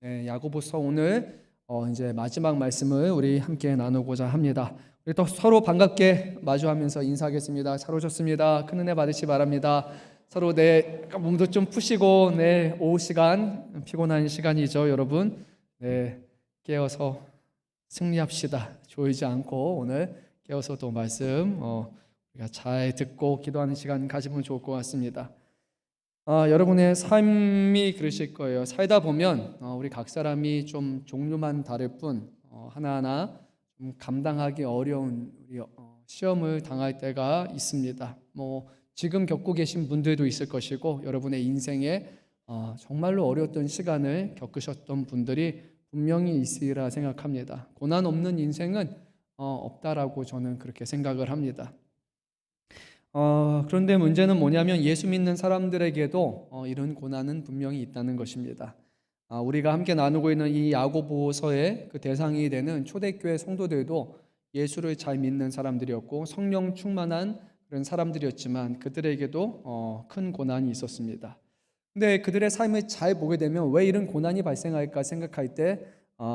네, 야고보서 오늘 이제 마지막 말씀을 우리 함께 나누고자 합니다. 우리 또 서로 반갑게 마주하면서 인사하겠습니다. 잘 오셨습니다. 큰 은혜 받으시 바랍니다. 서로 몸도 좀 푸시고 오후 시간 피곤한 시간이죠, 여러분. 깨어서 승리합시다. 졸지 않고 오늘 깨어서 또 말씀 우리가 잘 듣고 기도하는 시간 가지면 좋을 것 같습니다. 여러분의 삶이 그러실 거예요. 살다 보면 우리 각 사람이 좀 종류만 다를 뿐 하나하나 좀 감당하기 어려운 시험을 당할 때가 있습니다. 지금 겪고 계신 분들도 있을 것이고 여러분의 인생에 정말로 어려웠던 시간을 겪으셨던 분들이 분명히 있으리라 생각합니다. 고난 없는 인생은 없다라고 저는 그렇게 생각을 합니다. 그런데 문제는 뭐냐면 예수 믿는 사람들에게도 이런 고난은 분명히 있다는 것입니다. 우리가 함께 나누고 있는 이 야고보서의 그 대상이 되는 초대교회 성도들도 예수를 잘 믿는 사람들이었고 성령 충만한 그런 사람들이었지만 그들에게도 큰 고난이 있었습니다. 근데 그들의 삶을 잘 보게 되면 왜 이런 고난이 발생할까 생각할 때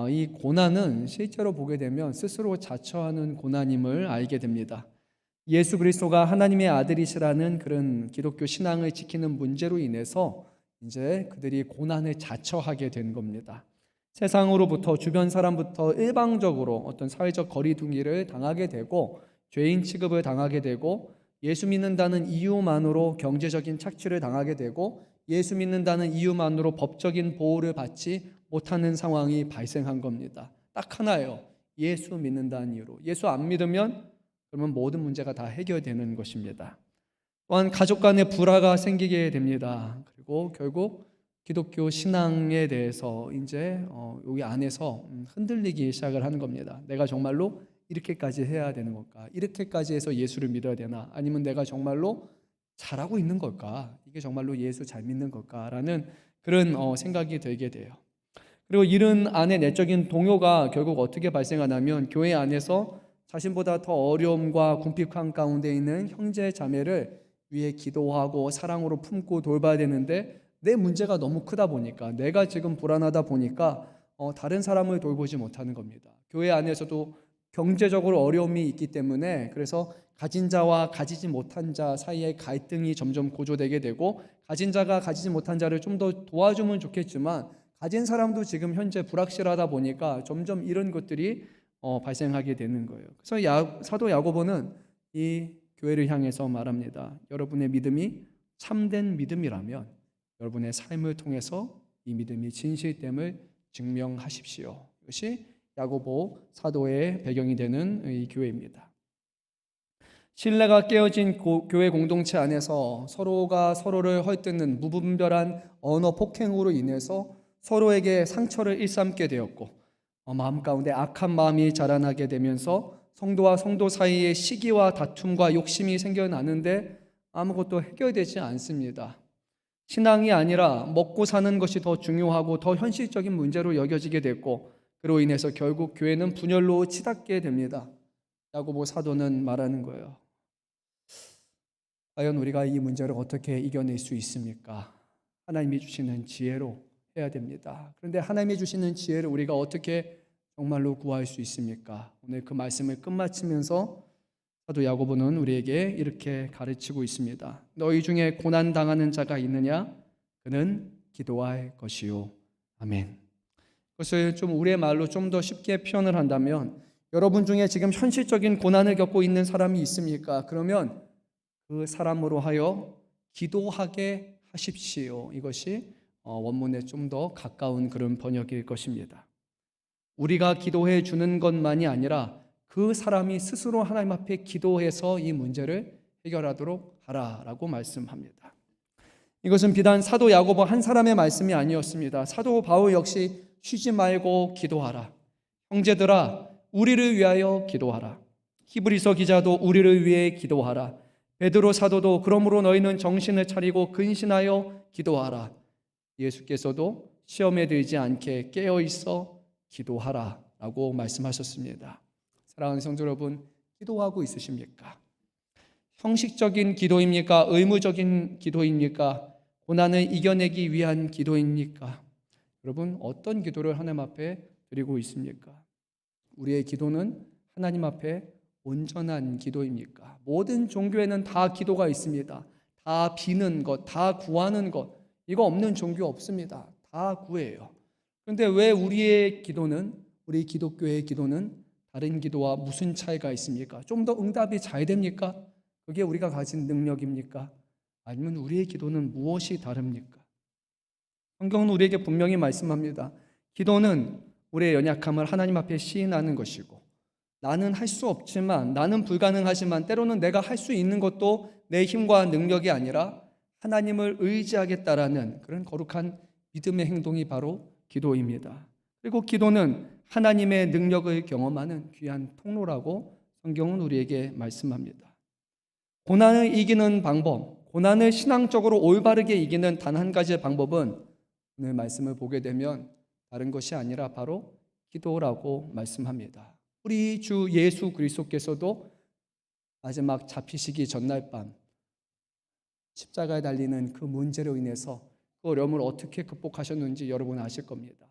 이 고난은 실제로 보게 되면 스스로 자처하는 고난임을 알게 됩니다. 예수 그리스도가 하나님의 아들이시라는 그런 기독교 신앙을 지키는 문제로 인해서 이제 그들이 고난을 자처하게 된 겁니다. 세상으로부터 주변 사람부터 일방적으로 어떤 사회적 거리두기를 당하게 되고 죄인 취급을 당하게 되고 예수 믿는다는 이유만으로 경제적인 착취를 당하게 되고 예수 믿는다는 이유만으로 법적인 보호를 받지 못하는 상황이 발생한 겁니다. 딱 하나예요. 예수 믿는다는 이유로. 예수 안 믿으면 그러면 모든 문제가 다 해결되는 것입니다. 또한 가족 간의 불화가 생기게 됩니다. 그리고 결국 기독교 신앙에 대해서 이제 여기 안에서 흔들리기 시작을 하는 겁니다. 내가 정말로 이렇게까지 해야 되는 걸까? 이렇게까지 해서 예수를 믿어야 되나? 아니면 내가 정말로 잘하고 있는 걸까? 이게 정말로 예수 잘 믿는 걸까라는 그런 생각이 들게 돼요. 그리고 이런 안에 내적인 동요가 결국 어떻게 발생하냐면 교회 안에서 자신보다 더 어려움과 궁핍한 가운데 있는 형제 자매를 위해 기도하고 사랑으로 품고 돌봐야 되는데 내 문제가 너무 크다 보니까 내가 지금 불안하다 보니까 다른 사람을 돌보지 못하는 겁니다. 교회 안에서도 경제적으로 어려움이 있기 때문에 그래서 가진 자와 가지지 못한 자 사이의 갈등이 점점 고조되게 되고 가진 자가 가지지 못한 자를 좀 더 도와주면 좋겠지만 가진 사람도 지금 현재 불확실하다 보니까 점점 이런 것들이 발생하게 되는 거예요. 그래서 사도 야고보는 이 교회를 향해서 말합니다. 여러분의 믿음이 참된 믿음이라면 여러분의 삶을 통해서 이 믿음이 진실됨을 증명하십시오. 이것이 야고보 사도의 배경이 되는 이 교회입니다. 신뢰가 깨어진 교회 공동체 안에서 서로가 서로를 헐뜯는 무분별한 언어 폭행으로 인해서 서로에게 상처를 일삼게 되었고 마음 가운데 악한 마음이 자라나게 되면서 성도와 성도 사이에 시기와 다툼과 욕심이 생겨나는데 아무것도 해결되지 않습니다. 신앙이 아니라 먹고 사는 것이 더 중요하고 더 현실적인 문제로 여겨지게 됐고 그로 인해서 결국 교회는 분열로 치닫게 됩니다. 야고보 사도는 말하는 거예요. 과연 우리가 이 문제를 어떻게 이겨낼 수 있습니까? 하나님이 주시는 지혜로 해야 됩니다. 그런데 하나님이 주시는 지혜를 우리가 어떻게 정말로 구할 수 있습니까? 오늘 그 말씀을 끝마치면서 사도 야고보는 우리에게 이렇게 가르치고 있습니다. 너희 중에 고난 당하는 자가 있느냐? 그는 기도할 것이요. 아멘. 그것을 좀 우리의 말로 좀 더 쉽게 표현을 한다면 여러분 중에 지금 현실적인 고난을 겪고 있는 사람이 있습니까? 그러면 그 사람으로 하여 기도하게 하십시오. 이것이 원문에 좀 더 가까운 그런 번역일 것입니다. 우리가 기도해 주는 것만이 아니라 그 사람이 스스로 하나님 앞에 기도해서 이 문제를 해결하도록 하라라고 말씀합니다. 이것은 비단 사도 야고보 한 사람의 말씀이 아니었습니다. 사도 바울 역시 쉬지 말고 기도하라. 형제들아 우리를 위하여 기도하라. 히브리서 기자도 우리를 위해 기도하라. 베드로 사도도 그러므로 너희는 정신을 차리고 근신하여 기도하라. 예수께서도 시험에 들지 않게 깨어있어 기도하라 라고 말씀하셨습니다. 사랑하는 성도 여러분, 기도하고 있으십니까? 형식적인 기도입니까? 의무적인 기도입니까? 고난을 이겨내기 위한 기도입니까? 여러분, 어떤 기도를 하나님 앞에 드리고 있습니까? 우리의 기도는 하나님 앞에 온전한 기도입니까? 모든 종교에는 다 기도가 있습니다. 다 비는 것, 다 구하는 것, 이거 없는 종교 없습니다. 다 구해요. 그런데 왜 우리의 기도는, 우리 기독교의 기도는 다른 기도와 무슨 차이가 있습니까? 좀 더 응답이 잘 됩니까? 그게 우리가 가진 능력입니까? 아니면 우리의 기도는 무엇이 다릅니까? 성경은 우리에게 분명히 말씀합니다. 기도는 우리의 연약함을 하나님 앞에 시인하는 것이고, 나는 할 수 없지만, 나는 불가능하지만 때로는 내가 할 수 있는 것도 내 힘과 능력이 아니라 하나님을 의지하겠다라는 그런 거룩한 믿음의 행동이 바로 기도입니다. 그리고 기도는 하나님의 능력을 경험하는 귀한 통로라고 성경은 우리에게 말씀합니다. 고난을 이기는 방법, 고난을 신앙적으로 올바르게 이기는 단 한 가지의 방법은 오늘 말씀을 보게 되면 다른 것이 아니라 바로 기도라고 말씀합니다. 우리 주 예수 그리스도께서도 마지막 잡히시기 전날 밤 십자가에 달리는 그 문제로 인해서 그 어려움을 어떻게 극복하셨는지 여러분 아실 겁니다.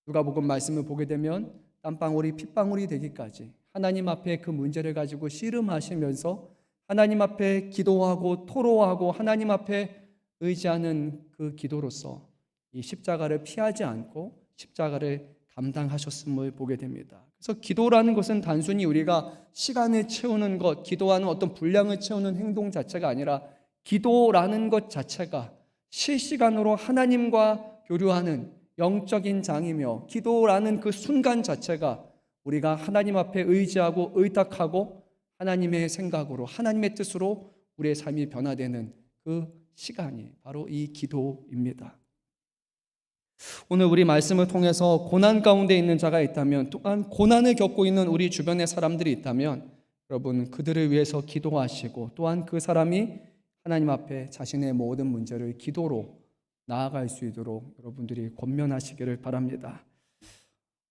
누가복음 말씀을 보게 되면 땀방울이 핏방울이 되기까지 하나님 앞에 그 문제를 가지고 씨름하시면서 하나님 앞에 기도하고 토로하고 하나님 앞에 의지하는 그 기도로서 이 십자가를 피하지 않고 십자가를 감당하셨음을 보게 됩니다. 그래서 기도라는 것은 단순히 우리가 시간을 채우는 것, 기도하는 어떤 분량을 채우는 행동 자체가 아니라 기도라는 것 자체가 실시간으로 하나님과 교류하는 영적인 장이며, 기도라는 그 순간 자체가 우리가 하나님 앞에 의지하고 의탁하고 하나님의 생각으로 하나님의 뜻으로 우리의 삶이 변화되는 그 시간이 바로 이 기도입니다. 오늘 우리 말씀을 통해서 고난 가운데 있는 자가 있다면, 또한 고난을 겪고 있는 우리 주변의 사람들이 있다면 여러분 그들을 위해서 기도하시고, 또한 그 사람이 하나님 앞에 자신의 모든 문제를 기도로 나아갈 수 있도록 여러분들이 권면하시기를 바랍니다.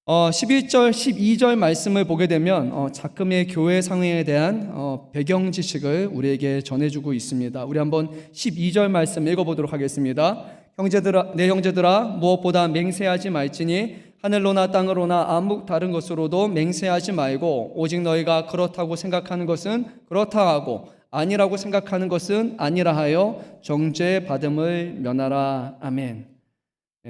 11절, 12절 말씀을 보게 되면 작금의 교회 상황에 대한 배경 지식을 우리에게 전해주고 있습니다. 우리 한번 12절 말씀 읽어보도록 하겠습니다. 내 형제들아, 무엇보다 맹세하지 말지니 하늘로나 땅으로나 아무 다른 것으로도 맹세하지 말고, 오직 너희가 그렇다고 생각하는 것은 그렇다 하고 아니라고 생각하는 것은 아니라 하여 정죄받음을 면하라. 아멘.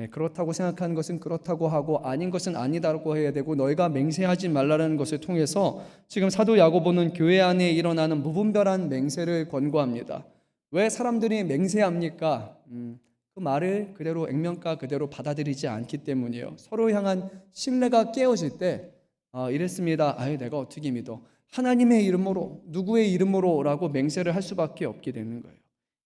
그렇다고 생각하는 것은 그렇다고 하고 아닌 것은 아니다라고 해야 되고, 너희가 맹세하지 말라는 것을 통해서 지금 사도 야고보는 교회 안에 일어나는 무분별한 맹세를 권고합니다. 왜 사람들이 맹세합니까? 그 말을 그대로 액면가 그대로 받아들이지 않기 때문이에요. 서로 향한 신뢰가 깨어질 때 이랬습니다. 내가 어떻게 믿어? 하나님의 이름으로, 누구의 이름으로 라고 맹세를 할 수밖에 없게 되는 거예요.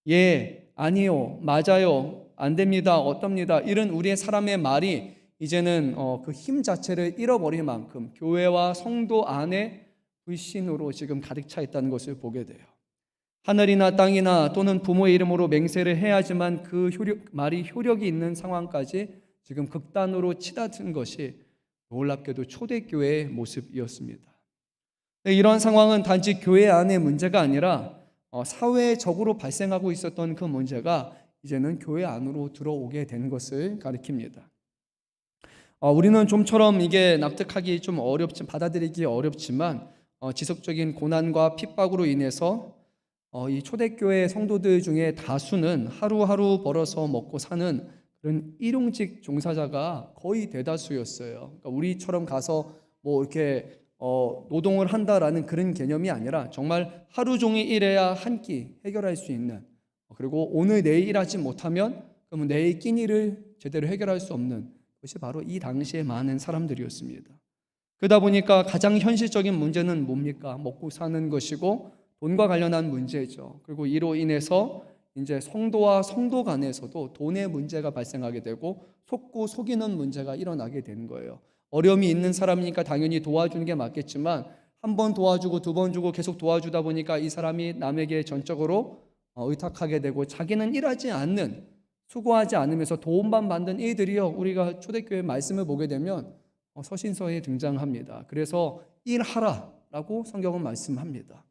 예, 아니요, 맞아요, 안 됩니다, 어떻습니다, 이런 우리의 사람의 말이 이제는 그 힘 자체를 잃어버릴 만큼 교회와 성도 안에 불신으로 지금 가득 차 있다는 것을 보게 돼요. 하늘이나 땅이나 또는 부모의 이름으로 맹세를 해야지만 그 말이 효력이 있는 상황까지 지금 극단으로 치닫은 것이 놀랍게도 초대교회의 모습이었습니다. 이런 상황은 단지 교회 안의 문제가 아니라 사회적으로 발생하고 있었던 그 문제가 이제는 교회 안으로 들어오게 된 것을 가리킵니다. 우리는 좀처럼 이게 납득하기 좀 받아들이기 어렵지만 지속적인 고난과 핍박으로 인해서 이 초대교회 성도들 중에 다수는 하루하루 벌어서 먹고 사는 그런 일용직 종사자가 거의 대다수였어요. 그러니까 우리처럼 가서 뭐 이렇게 노동을 한다라는 그런 개념이 아니라 정말 하루 종일 일해야 한 끼 해결할 수 있는, 그리고 오늘 내일 일하지 못하면 그러면 내일 끼니를 제대로 해결할 수 없는 것이 바로 이 당시에 많은 사람들이었습니다. 그러다 보니까 가장 현실적인 문제는 뭡니까? 먹고 사는 것이고 돈과 관련한 문제죠. 그리고 이로 인해서 이제 성도와 성도 간에서도 돈의 문제가 발생하게 되고 속고 속이는 문제가 일어나게 되는 거예요. 어려움이 있는 사람이니까 당연히 도와주는 게 맞겠지만 한 번 도와주고 두 번 주고 계속 도와주다 보니까 이 사람이 남에게 전적으로 의탁하게 되고, 자기는 일하지 않는, 수고하지 않으면서 도움만 받는 일들이요, 우리가 초대교회 말씀을 보게 되면 서신서에 등장합니다. 그래서 일하라라고 성경은 말씀합니다.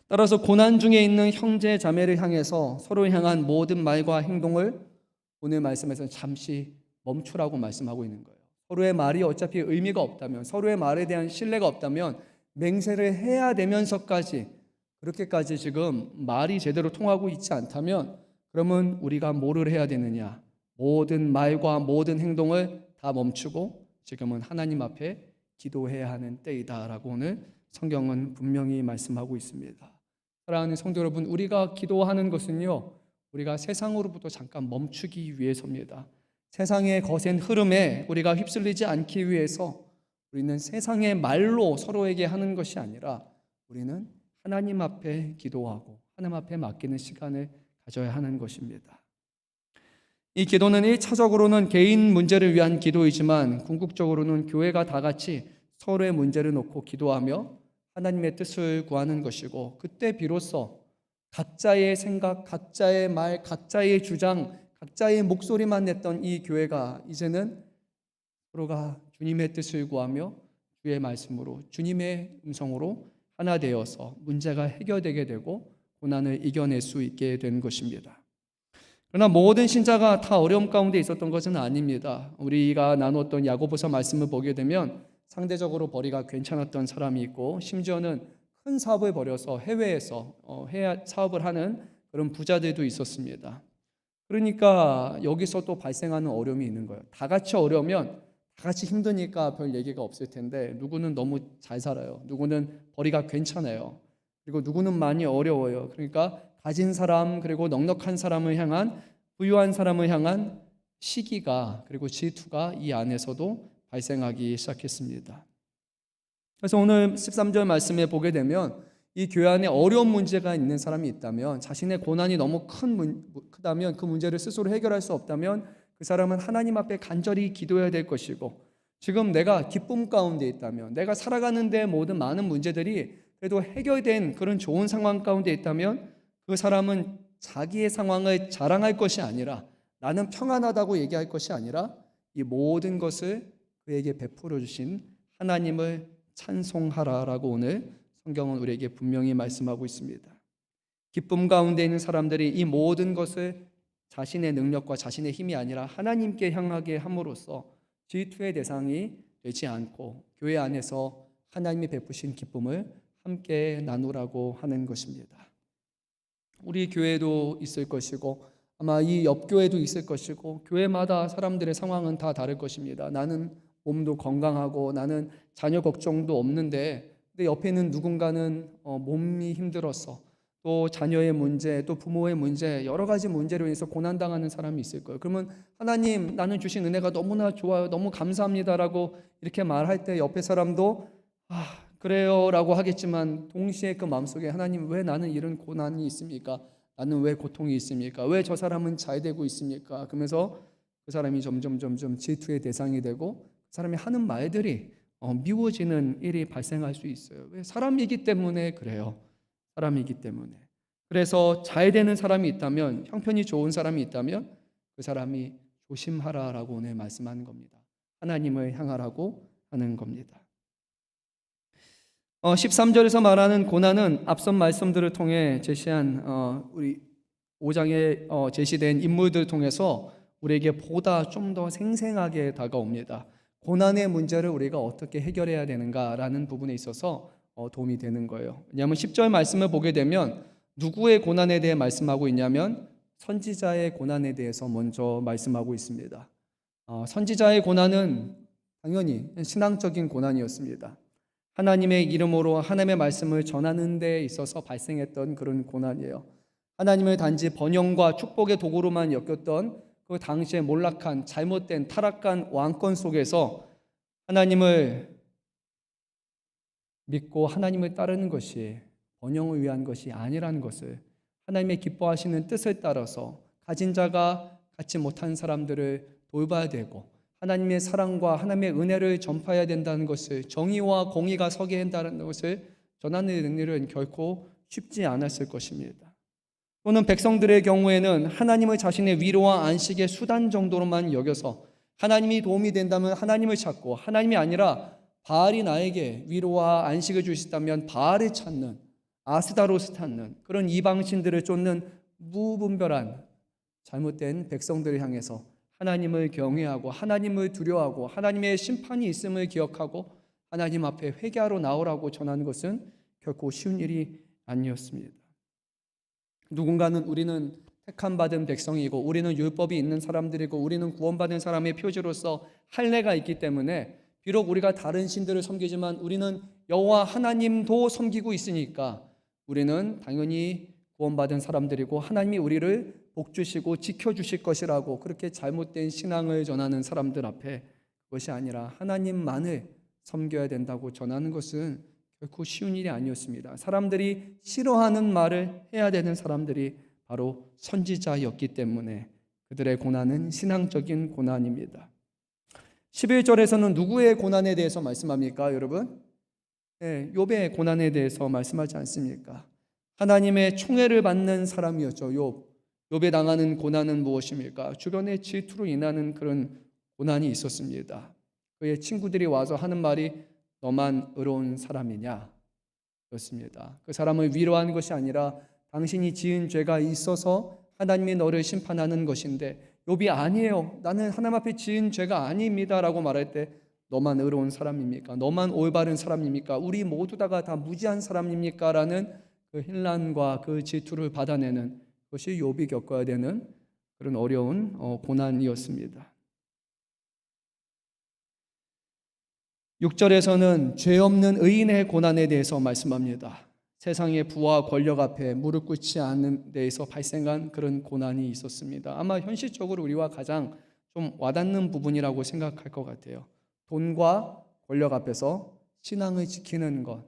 따라서 고난 중에 있는 형제 자매를 향해서 서로 향한 모든 말과 행동을 오늘 말씀에서는 잠시 멈추라고 말씀하고 있는 거예요. 서로의 말이 어차피 의미가 없다면, 서로의 말에 대한 신뢰가 없다면 맹세를 해야 되면서까지 그렇게까지 지금 말이 제대로 통하고 있지 않다면 그러면 우리가 뭐를 해야 되느냐? 모든 말과 모든 행동을 다 멈추고 지금은 하나님 앞에 기도해야 하는 때이다라고 오늘 성경은 분명히 말씀하고 있습니다. 사랑하는 성도 여러분, 우리가 기도하는 것은요, 우리가 세상으로부터 잠깐 멈추기 위해서입니다. 세상의 거센 흐름에 우리가 휩쓸리지 않기 위해서 우리는 세상의 말로 서로에게 하는 것이 아니라 우리는 하나님 앞에 기도하고 하나님 앞에 맡기는 시간을 가져야 하는 것입니다. 이 기도는 1차적으로는 개인 문제를 위한 기도이지만 궁극적으로는 교회가 다 같이 서로의 문제를 놓고 기도하며 하나님의 뜻을 구하는 것이고, 그때 비로소 각자의 생각, 각자의 말, 각자의 주장, 각자의 목소리만 냈던 이 교회가 이제는 서로가 주님의 뜻을 구하며 주의 말씀으로, 주님의 음성으로 하나 되어서 문제가 해결되게 되고 고난을 이겨낼 수 있게 된 것입니다. 그러나 모든 신자가 다 어려움 가운데 있었던 것은 아닙니다. 우리가 나눴던 야고보서 말씀을 보게 되면 상대적으로 벌이가 괜찮았던 사람이 있고, 심지어는 큰 사업을 벌여서 해외에서 사업을 하는 그런 부자들도 있었습니다. 그러니까 여기서 또 발생하는 어려움이 있는 거예요. 다 같이 어려우면 다 같이 힘드니까 별 얘기가 없을 텐데, 누구는 너무 잘 살아요. 누구는 벌이가 괜찮아요. 그리고 누구는 많이 어려워요. 그러니까 가진 사람, 그리고 넉넉한 사람을 향한, 부유한 사람을 향한 시기가, 그리고 질투가 이 안에서도 발생하기 시작했습니다. 그래서 오늘 13절 말씀에 보게 되면 이 교회 안에 어려운 문제가 있는 사람이 있다면, 자신의 고난이 너무 크다면, 그 문제를 스스로 해결할 수 없다면 그 사람은 하나님 앞에 간절히 기도해야 될 것이고, 지금 내가 기쁨 가운데 있다면, 내가 살아가는 데 모든 많은 문제들이 그래도 해결된 그런 좋은 상황 가운데 있다면 그 사람은 자기의 상황을 자랑할 것이 아니라, 나는 평안하다고 얘기할 것이 아니라 이 모든 것을 그에게 베풀어 주신 하나님을 찬송하라라고 오늘 성경은 우리에게 분명히 말씀하고 있습니다. 기쁨 가운데 있는 사람들이 이 모든 것을 자신의 능력과 자신의 힘이 아니라 하나님께 향하게 함으로써 질투의 대상이 되지 않고 교회 안에서 하나님이 베푸신 기쁨을 함께 나누라고 하는 것입니다. 우리 교회도 있을 것이고 아마 이 옆 교회도 있을 것이고, 교회마다 사람들의 상황은 다 다를 것입니다. 나는 몸도 건강하고 나는 자녀 걱정도 없는데, 근데 옆에는 누군가는 몸이 힘들어서, 또 자녀의 문제, 또 부모의 문제, 여러 가지 문제로 인해서 고난당하는 사람이 있을 거예요. 그러면 하나님, 나는 주신 은혜가 너무나 좋아요, 너무 감사합니다라고 이렇게 말할 때 옆에 사람도 그래요 라고 하겠지만, 동시에 그 마음속에 하나님, 왜 나는 이런 고난이 있습니까? 나는 왜 고통이 있습니까? 왜 저 사람은 잘 되고 있습니까? 그러면서 그 사람이 점점 질투의 대상이 되고 그 사람이 하는 말들이 미워지는 일이 발생할 수 있어요. 왜? 사람이기 때문에 그래요. 사람이기 때문에. 그래서 잘 되는 사람이 있다면, 형편이 좋은 사람이 있다면 그 사람이 조심하라라고 오늘 말씀하는 겁니다. 하나님을 향하라고 하는 겁니다. 13절에서 말하는 고난은 앞선 말씀들을 통해 제시한 우리 5장에 제시된 인물들을 통해서 우리에게 보다 좀 더 생생하게 다가옵니다. 고난의 문제를 우리가 어떻게 해결해야 되는가라는 부분에 있어서 도움이 되는 거예요. 왜냐하면 10절 말씀을 보게 되면 누구의 고난에 대해 말씀하고 있냐면 선지자의 고난에 대해서 먼저 말씀하고 있습니다. 선지자의 고난은 당연히 신앙적인 고난이었습니다. 하나님의 이름으로 하나님의 말씀을 전하는 데 있어서 발생했던 그런 고난이에요. 하나님을 단지 번영과 축복의 도구로만 여겼던 그 당시의 몰락한, 잘못된, 타락한 왕권 속에서 하나님을 믿고 하나님을 따르는 것이 번영을 위한 것이 아니라는 것을, 하나님의 기뻐하시는 뜻을 따라서 가진 자가 갖지 못한 사람들을 돌봐야 되고 하나님의 사랑과 하나님의 은혜를 전파해야 된다는 것을, 정의와 공의가 서게 한다는 것을 전하는 일은 결코 쉽지 않았을 것입니다. 또는 백성들의 경우에는 하나님을 자신의 위로와 안식의 수단 정도로만 여겨서 하나님이 도움이 된다면 하나님을 찾고, 하나님이 아니라 바알이 나에게 위로와 안식을 주시다면 바알을 찾는, 아스다로스 찾는 그런 이방신들을 쫓는 무분별한 잘못된 백성들을 향해서 하나님을 경외하고 하나님을 두려워하고 하나님의 심판이 있음을 기억하고 하나님 앞에 회개하러 나오라고 전하는 것은 결코 쉬운 일이 아니었습니다. 누군가는 우리는 택함 받은 백성이고 우리는 율법이 있는 사람들이고 우리는 구원받은 사람의 표지로서 할례가 있기 때문에 비록 우리가 다른 신들을 섬기지만 우리는 여호와 하나님도 섬기고 있으니까 우리는 당연히 구원받은 사람들이고 하나님이 우리를 복주시고 지켜주실 것이라고 그렇게 잘못된 신앙을 전하는 사람들 앞에 그것이 아니라 하나님만을 섬겨야 된다고 전하는 것은 결코 쉬운 일이 아니었습니다. 사람들이 싫어하는 말을 해야 되는 사람들이 바로 선지자였기 때문에 그들의 고난은 신앙적인 고난입니다. 11절에서는 누구의 고난에 대해서 말씀합니까, 여러분? 네, 욥의 고난에 대해서 말씀하지 않습니까? 하나님의 총애를 받는 사람이었죠. 욥에 당하는 고난은 무엇입니까? 주변의 질투로 인하는 그런 고난이 있었습니다. 그의 친구들이 와서 하는 말이 너만 의로운 사람이냐? 그렇습니다. 그 사람을 위로하는 것이 아니라 당신이 지은 죄가 있어서 하나님이 너를 심판하는 것인데 욥이 아니에요. 나는 하나님 앞에 지은 죄가 아닙니다 라고 말할 때 너만 의로운 사람입니까? 너만 올바른 사람입니까? 우리 모두 다가 다 무지한 사람입니까? 라는 그 혼란과 그 질투를 받아내는 것이 욥이 겪어야 되는 그런 어려운 고난이었습니다. 6절에서는 죄 없는 의인의 고난에 대해서 말씀합니다. 세상의 부와 권력 앞에 무릎 꿇지 않는 데에서 발생한 그런 고난이 있었습니다. 아마 현실적으로 우리와 가장 좀 와닿는 부분이라고 생각할 것 같아요. 돈과 권력 앞에서 신앙을 지키는 것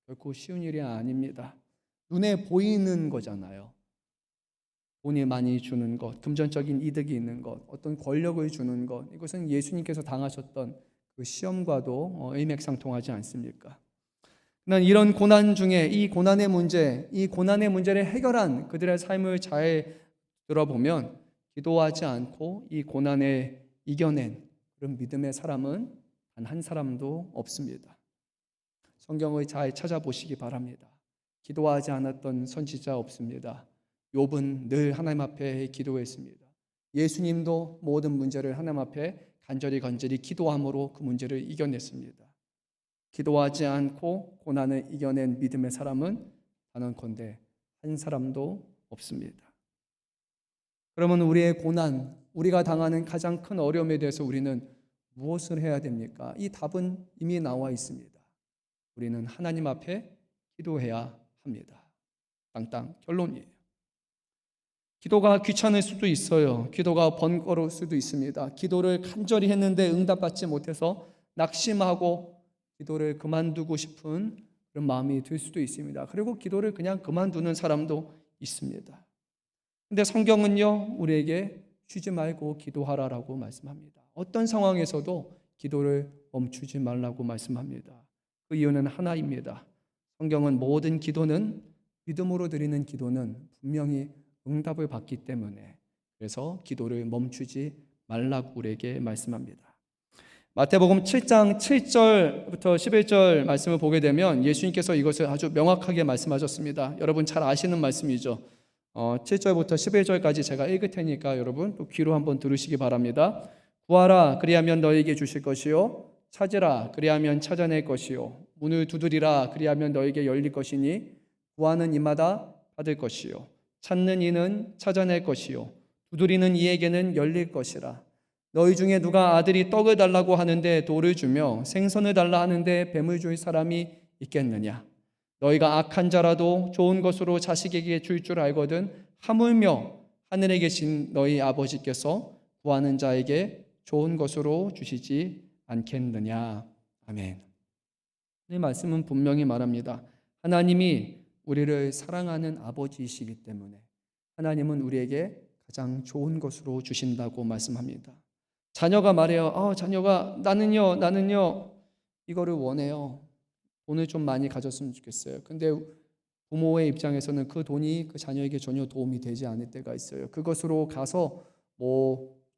결코 쉬운 일이 아닙니다. 눈에 보이는 거잖아요. 돈이 많이 주는 것, 금전적인 이득이 있는 것, 어떤 권력을 주는 것, 이것은 예수님께서 당하셨던 그 시험과도 일맥상통하지 않습니까? 난 이런 고난 중에 이 고난의 문제를 해결한 그들의 삶을 잘 들어보면 기도하지 않고 이 고난에 이겨낸 그런 믿음의 사람은 단 한 사람도 없습니다. 성경을 잘 찾아보시기 바랍니다. 기도하지 않았던 선지자 없습니다. 욥은 늘 하나님 앞에 기도했습니다. 예수님도 모든 문제를 하나님 앞에 간절히 기도함으로 그 문제를 이겨냈습니다. 기도하지 않고 고난을 이겨낸 믿음의 사람은 단언컨대 한 사람도 없습니다. 그러면 우리의 고난, 우리가 당하는 가장 큰 어려움에 대해서 우리는 무엇을 해야 됩니까? 이 답은 이미 나와 있습니다. 우리는 하나님 앞에 기도해야 합니다. 땅땅 결론이에요. 기도가 귀찮을 수도 있어요. 기도가 번거로울 수도 있습니다. 기도를 간절히 했는데 응답받지 못해서 낙심하고 기도를 그만두고 싶은 그런 마음이 들 수도 있습니다. 그리고 기도를 그냥 그만두는 사람도 있습니다. 근데 성경은요, 우리에게 쉬지 말고 기도하라라고 말씀합니다. 어떤 상황에서도 기도를 멈추지 말라고 말씀합니다. 그 이유는 하나입니다. 성경은 모든 기도는 믿음으로 드리는 기도는 분명히 응답을 받기 때문에 그래서 기도를 멈추지 말라고 우리에게 말씀합니다. 마태복음 7장 7절부터 11절 말씀을 보게 되면 예수님께서 이것을 아주 명확하게 말씀하셨습니다. 여러분 잘 아시는 말씀이죠. 7절부터 11절까지 제가 읽을 테니까 여러분 또 귀로 한번 들으시기 바랍니다. 구하라 그리하면 너에게 주실 것이요 찾으라 그리하면 찾아낼 것이요 문을 두드리라 그리하면 너에게 열릴 것이니 구하는 이마다 받을 것이요 찾는 이는 찾아낼 것이요 두드리는 이에게는 열릴 것이라. 너희 중에 누가 아들이 떡을 달라고 하는데 돌을 주며 생선을 달라 하는데 뱀을 줄 사람이 있겠느냐? 너희가 악한 자라도 좋은 것으로 자식에게 줄 줄 알거든 하물며 하늘에 계신 너희 아버지께서 구하는 자에게 좋은 것으로 주시지 않겠느냐? 아멘. 이 말씀은 분명히 말합니다. 하나님이 우리를 사랑하는 아버지이시기 때문에 하나님은 우리에게 가장 좋은 것으로 주신다고 말씀합니다. 자녀가 말해요. 자녀가 나는요 이거를 원해요. 돈을 좀 많이 가졌으면 좋겠어요. 근데 부모의 입장에서는 그 돈이 그 자녀에게 전혀 도움이 되지 않을 때가 있어요. 그것으로 가서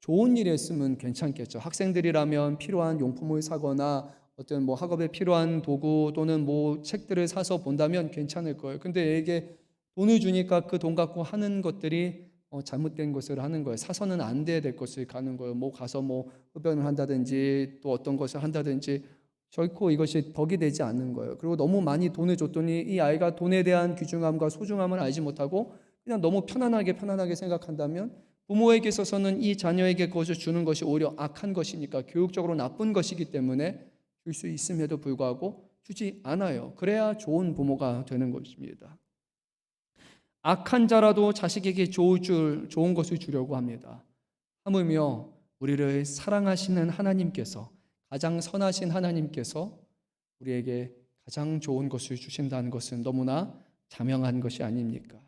좋은 일에 쓰면 괜찮겠죠. 학생들이라면 필요한 용품을 사거나 어떤 학업에 필요한 도구 또는 책들을 사서 본다면 괜찮을 거예요. 근데 얘에게 돈을 주니까 그 돈 갖고 하는 것들이 잘못된 것을 하는 거예요. 사서는 안 돼야 될 것을 가는 거예요. 뭐 가서 뭐 흡연을 한다든지 또 어떤 것을 한다든지 결코 이것이 덕이 되지 않는 거예요. 그리고 너무 많이 돈을 줬더니 이 아이가 돈에 대한 귀중함과 소중함을 알지 못하고 그냥 너무 편안하게 생각한다면 부모에게 있어서는 이 자녀에게 그것을 주는 것이 오히려 악한 것이니까 교육적으로 나쁜 것이기 때문에 줄 수 있음에도 불구하고 주지 않아요. 그래야 좋은 부모가 되는 것입니다. 악한 자라도 자식에게 좋은 것을 주려고 합니다. 하물며 우리를 사랑하시는 하나님께서, 가장 선하신 하나님께서 우리에게 가장 좋은 것을 주신다는 것은 너무나 자명한 것이 아닙니까?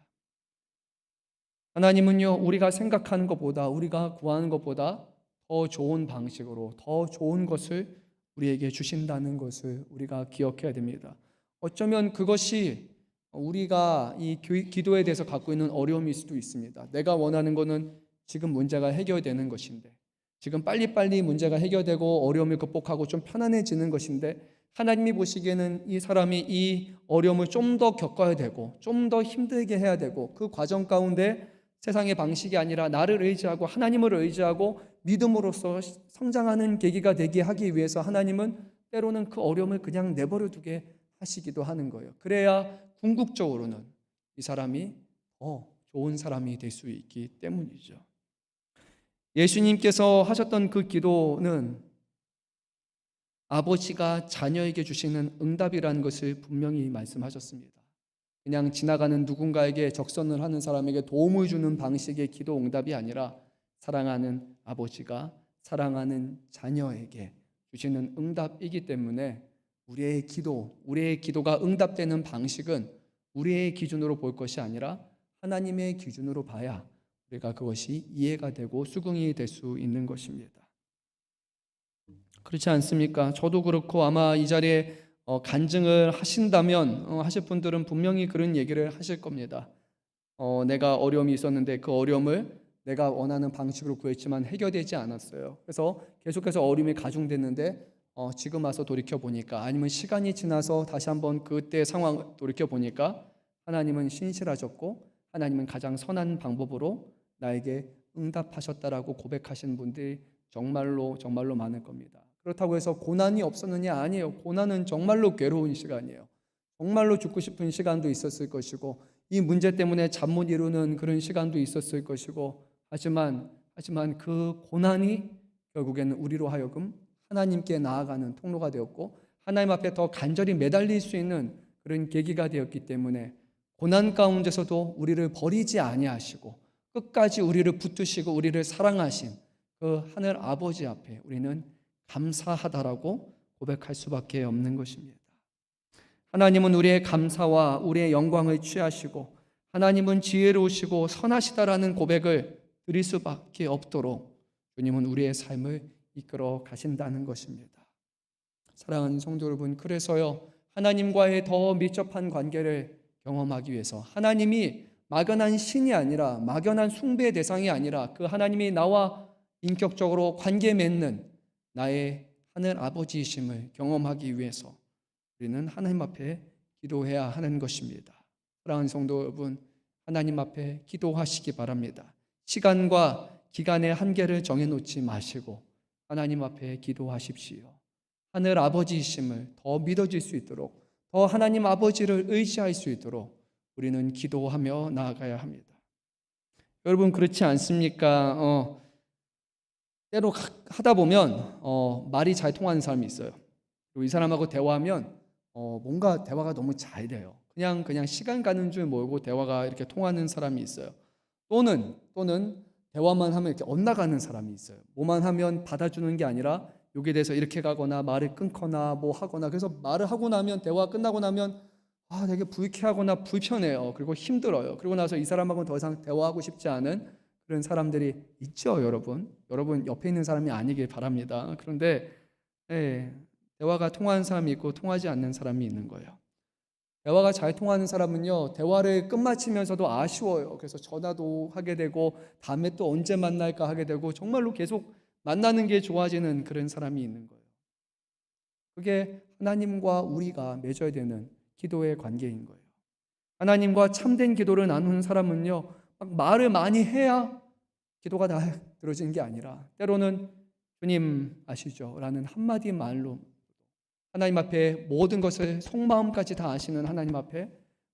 하나님은요, 우리가 생각하는 것보다, 우리가 구하는 것보다 더 좋은 방식으로, 더 좋은 것을 우리에게 주신다는 것을 우리가 기억해야 됩니다. 어쩌면 그것이 우리가 이 기도에 대해서 갖고 있는 어려움일 수도 있습니다. 내가 원하는 것은 지금 문제가 해결되는 것인데, 지금 빨리빨리 문제가 해결되고 어려움을 극복하고 좀 편안해지는 것인데, 하나님이 보시기에는 이 사람이 이 어려움을 좀 더 겪어야 되고 좀 더 힘들게 해야 되고 그 과정 가운데 세상의 방식이 아니라 나를 의지하고 하나님을 의지하고 믿음으로써 성장하는 계기가 되게 하기 위해서 하나님은 때로는 그 어려움을 그냥 내버려 두게 하시기도 하는 거예요. 그래야 궁극적으로는 이 사람이 더 좋은 사람이 될 수 있기 때문이죠. 예수님께서 하셨던 그 기도는 아버지가 자녀에게 주시는 응답이라는 것을 분명히 말씀하셨습니다. 그냥 지나가는 누군가에게 적선을 하는 사람에게 도움을 주는 방식의 기도 응답이 아니라 사랑하는 아버지가 사랑하는 자녀에게 주시는 응답이기 때문에 우리의 기도가 응답되는 방식은 우리의 기준으로 볼 것이 아니라 하나님의 기준으로 봐야 우리가 그것이 이해가 되고 수긍이 될 수 있는 것입니다. 그렇지 않습니까? 저도 그렇고 아마 이 자리에 간증을 하신다면 하실 분들은 분명히 그런 얘기를 하실 겁니다. 내가 어려움이 있었는데 그 어려움을 내가 원하는 방식으로 구했지만 해결되지 않았어요. 그래서 계속해서 어려움이 가중됐는데 지금 와서 돌이켜보니까 아니면 시간이 지나서 다시 한번 그때 상황 돌이켜보니까 하나님은 신실하셨고 하나님은 가장 선한 방법으로 나에게 응답하셨다라고 고백하신 분들이 정말로 많을 겁니다. 그렇다고 해서 고난이 없었느냐? 아니에요. 고난은 정말로 괴로운 시간이에요. 정말로 죽고 싶은 시간도 있었을 것이고 이 문제 때문에 잠 못 이루는 그런 시간도 있었을 것이고 하지만 그 고난이 결국에는 우리로 하여금 하나님께 나아가는 통로가 되었고 하나님 앞에 더 간절히 매달릴 수 있는 그런 계기가 되었기 때문에 고난 가운데서도 우리를 버리지 아니하시고 끝까지 우리를 붙드시고 우리를 사랑하신 그 하늘 아버지 앞에 우리는 감사하다라고 고백할 수밖에 없는 것입니다. 하나님은 우리의 감사와 우리의 영광을 취하시고 하나님은 지혜로우시고 선하시다라는 고백을 드릴 수밖에 없도록 주님은 우리의 삶을 이끌어 가신다는 것입니다. 사랑하는 성도 여러분, 그래서요 하나님과의 더 밀접한 관계를 경험하기 위해서 하나님이 막연한 신이 아니라 막연한 숭배의 대상이 아니라 그 하나님이 나와 인격적으로 관계 맺는 나의 하늘 아버지이심을 경험하기 위해서 우리는 하나님 앞에 기도해야 하는 것입니다. 사랑하는 성도 여러분, 하나님 앞에 기도하시기 바랍니다. 시간과 기간의 한계를 정해놓지 마시고 하나님 앞에 기도하십시오. 하늘 아버지이심을 더 믿어질 수 있도록 더 하나님 아버지를 의지할 수 있도록 우리는 기도하며 나아가야 합니다. 여러분 그렇지 않습니까? 때로 하다 보면 말이 잘 통하는 사람이 있어요. 그리고 이 사람하고 대화하면 뭔가 대화가 너무 잘 돼요. 그냥 시간 가는 줄 모르고 대화가 이렇게 통하는 사람이 있어요. 또는 대화만 하면 이렇게 엇나가는 사람이 있어요. 뭐만 하면 받아주는 게 아니라 여기에 대해서 이렇게 가거나 말을 끊거나 뭐 하거나 그래서 말을 하고 나면 대화 끝나고 나면 되게 불쾌하거나 불편해요. 그리고 힘들어요. 그리고 나서 이 사람하고는 더 이상 대화하고 싶지 않은 그런 사람들이 있죠, 여러분. 여러분 옆에 있는 사람이 아니길 바랍니다. 그런데 대화가 통하는 사람이 있고 통하지 않는 사람이 있는 거예요. 대화가 잘 통하는 사람은요, 대화를 끝마치면서도 아쉬워요. 그래서 전화도 하게 되고 다음에 또 언제 만날까 하게 되고 정말로 계속 만나는 게 좋아지는 그런 사람이 있는 거예요. 그게 하나님과 우리가 맺어야 되는 기도의 관계인 거예요. 하나님과 참된 기도를 나누는 사람은요, 말을 많이 해야 기도가 다 들어지는 게 아니라 때로는 주님 아시죠? 라는 한마디 말로 하나님 앞에 모든 것을 속마음까지 다 아시는 하나님 앞에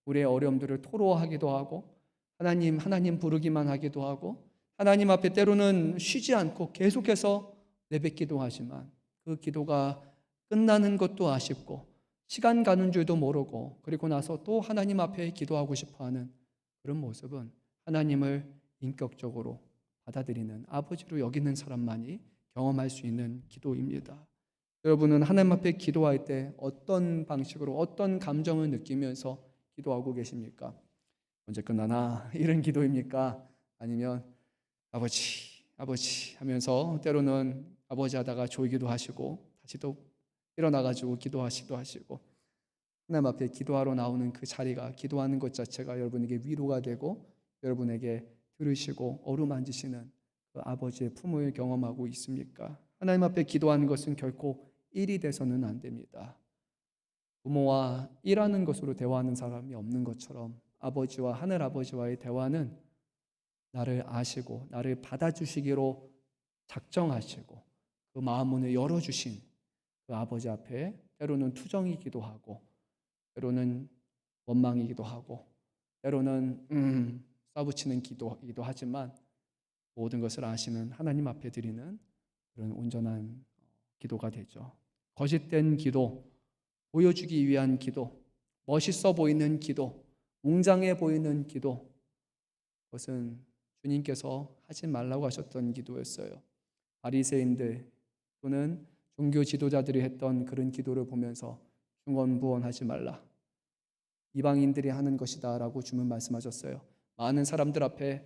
우리의 어려움들을 토로하기도 하고 하나님 부르기만 하기도 하고 하나님 앞에 때로는 쉬지 않고 계속해서 내뱉기도 하지만 그 기도가 끝나는 것도 아쉽고 시간 가는 줄도 모르고 그리고 나서 또 하나님 앞에 기도하고 싶어하는 그런 모습은 하나님을 인격적으로 받아들이는 아버지로 여기는 사람만이 경험할 수 있는 기도입니다. 여러분은 하나님 앞에 기도할 때 어떤 방식으로 어떤 감정을 느끼면서 기도하고 계십니까? 언제 끝나나 이런 기도입니까? 아니면 아버지 하면서 때로는 아버지 하다가 졸기도 하시고 다시 또 일어나가지고 기도하시기도 하시고 하나님 앞에 기도하러 나오는 그 자리가 기도하는 것 자체가 여러분에게 위로가 되고 여러분에게 들으시고 어루만지시는 그 아버지의 품을 경험하고 있습니까? 하나님 앞에 기도하는 것은 결코 일이 돼서는 안 됩니다. 부모와 일하는 것으로 대화하는 사람이 없는 것처럼 아버지와 하늘 아버지와의 대화는 나를 아시고 나를 받아주시기로 작정하시고 그 마음문을 열어주신 그 아버지 앞에 때로는 투정이기도 하고 때로는 원망이기도 하고 때로는 싸붙이는 기도이기도 하지만 모든 것을 아시는 하나님 앞에 드리는 그런 온전한 기도가 되죠. 거짓된 기도, 보여주기 위한 기도, 멋있어 보이는 기도, 웅장해 보이는 기도, 그것은 주님께서 하지 말라고 하셨던 기도였어요. 바리새인들 또는 종교 지도자들이 했던 그런 기도를 보면서 중언부언하지 말라. 이방인들이 하는 것이다 라고 주님 말씀하셨어요. 많은 사람들 앞에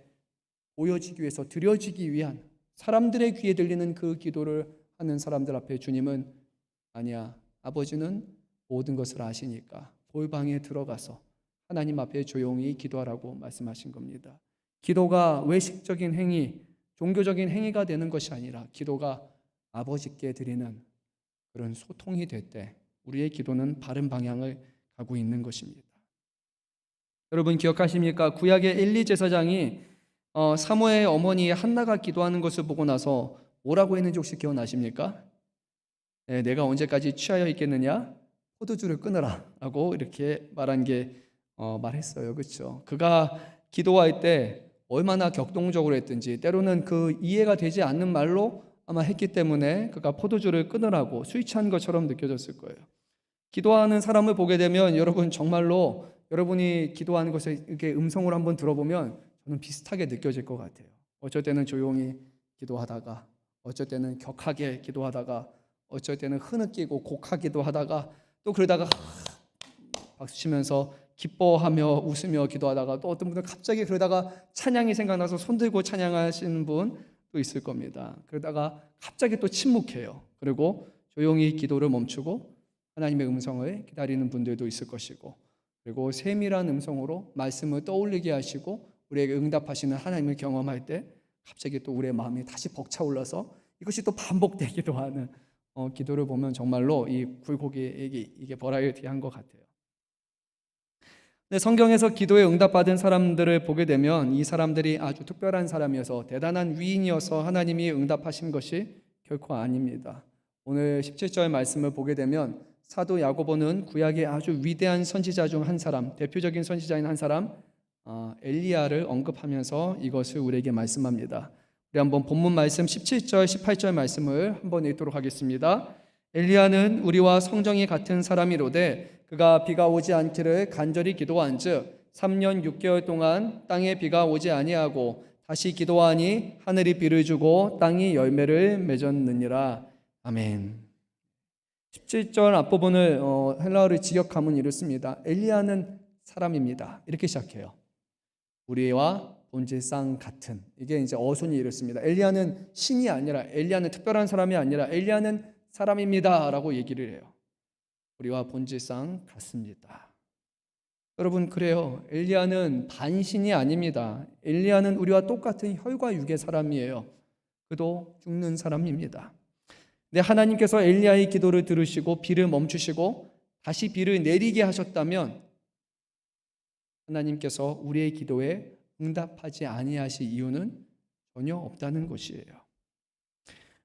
보여지기 위해서 드려지기 위한 사람들의 귀에 들리는 그 기도를 하는 사람들 앞에 주님은 아니야, 아버지는 모든 것을 아시니까 골방에 들어가서 하나님 앞에 조용히 기도하라고 말씀하신 겁니다. 기도가 외식적인 행위, 종교적인 행위가 되는 것이 아니라 기도가 아버지께 드리는 그런 소통이 될 때 우리의 기도는 바른 방향을 가고 있는 것입니다. 여러분 기억하십니까? 구약의 엘리 제사장이 사무엘의 어머니 한나가 기도하는 것을 보고 나서 뭐라고 했는지 혹시 기억나십니까? 네, 내가 언제까지 취하여 있겠느냐? 포도주를 끊으라 라고 이렇게 말한 게 말했어요. 그렇죠? 그가 기도할 때 얼마나 격동적으로 했든지 때로는 그 이해가 되지 않는 말로 아마 했기 때문에 그가 포도주를 끊으라고 스위치한 것처럼 느껴졌을 거예요. 기도하는 사람을 보게 되면 여러분 정말로 여러분이 기도하는 것을 이렇게 음성으로 한번 들어보면 저는 비슷하게 느껴질 것 같아요. 어쩔 때는 조용히 기도하다가 어쩔 때는 격하게 기도하다가 어쩔 때는 흐느끼고 곡하기도 하다가 또 그러다가 박수치면서 기뻐하며 웃으며 기도하다가 또 어떤 분은 갑자기 그러다가 찬양이 생각나서 손들고 찬양하시는 분도 있을 겁니다. 그러다가 갑자기 또 침묵해요. 그리고 조용히 기도를 멈추고 하나님의 음성을 기다리는 분들도 있을 것이고 그리고 세밀한 음성으로 말씀을 떠올리게 하시고 우리에게 응답하시는 하나님을 경험할 때 갑자기 또 우리의 마음이 다시 벅차올라서 이것이 또 반복되기도 하는 기도를 보면 정말로 이 굴곡이 이게 버라이어티한 것 같아요. 근데 성경에서 기도에 응답받은 사람들을 보게 되면 이 사람들이 아주 특별한 사람이어서 대단한 위인이어서 하나님이 응답하신 것이 결코 아닙니다. 오늘 17절 말씀을 보게 되면 사도 야고보는 구약의 아주 위대한 선지자 중 한 사람, 대표적인 선지자인 한 사람 엘리야를 언급하면서 이것을 우리에게 말씀합니다. 우리 한번 본문 말씀 17절, 18절 말씀을 한번 읽도록 하겠습니다. 엘리야는 우리와 성정이 같은 사람이로되 그가 비가 오지 않기를 간절히 기도한즉 3년 6개월 동안 땅에 비가 오지 아니하고 다시 기도하니 하늘이 비를 주고 땅이 열매를 맺었느니라. 아멘. 17절 앞부분을 헬라어를 직역하면 이렇습니다. 엘리야는 사람입니다. 이렇게 시작해요. 우리와 본질상 같은. 이게 이제 어순이 이렇습니다. 엘리야는 신이 아니라 엘리야는 특별한 사람이 아니라 엘리야는 사람입니다라고 얘기를 해요. 우리와 본질상 같습니다. 여러분 그래요. 엘리야는 반신이 아닙니다. 엘리야는 우리와 똑같은 혈과 육의 사람이에요. 그도 죽는 사람입니다. 근데 하나님께서 엘리야의 기도를 들으시고 비를 멈추시고 다시 비를 내리게 하셨다면 하나님께서 우리의 기도에 응답하지 아니하실 이유는 전혀 없다는 것이에요.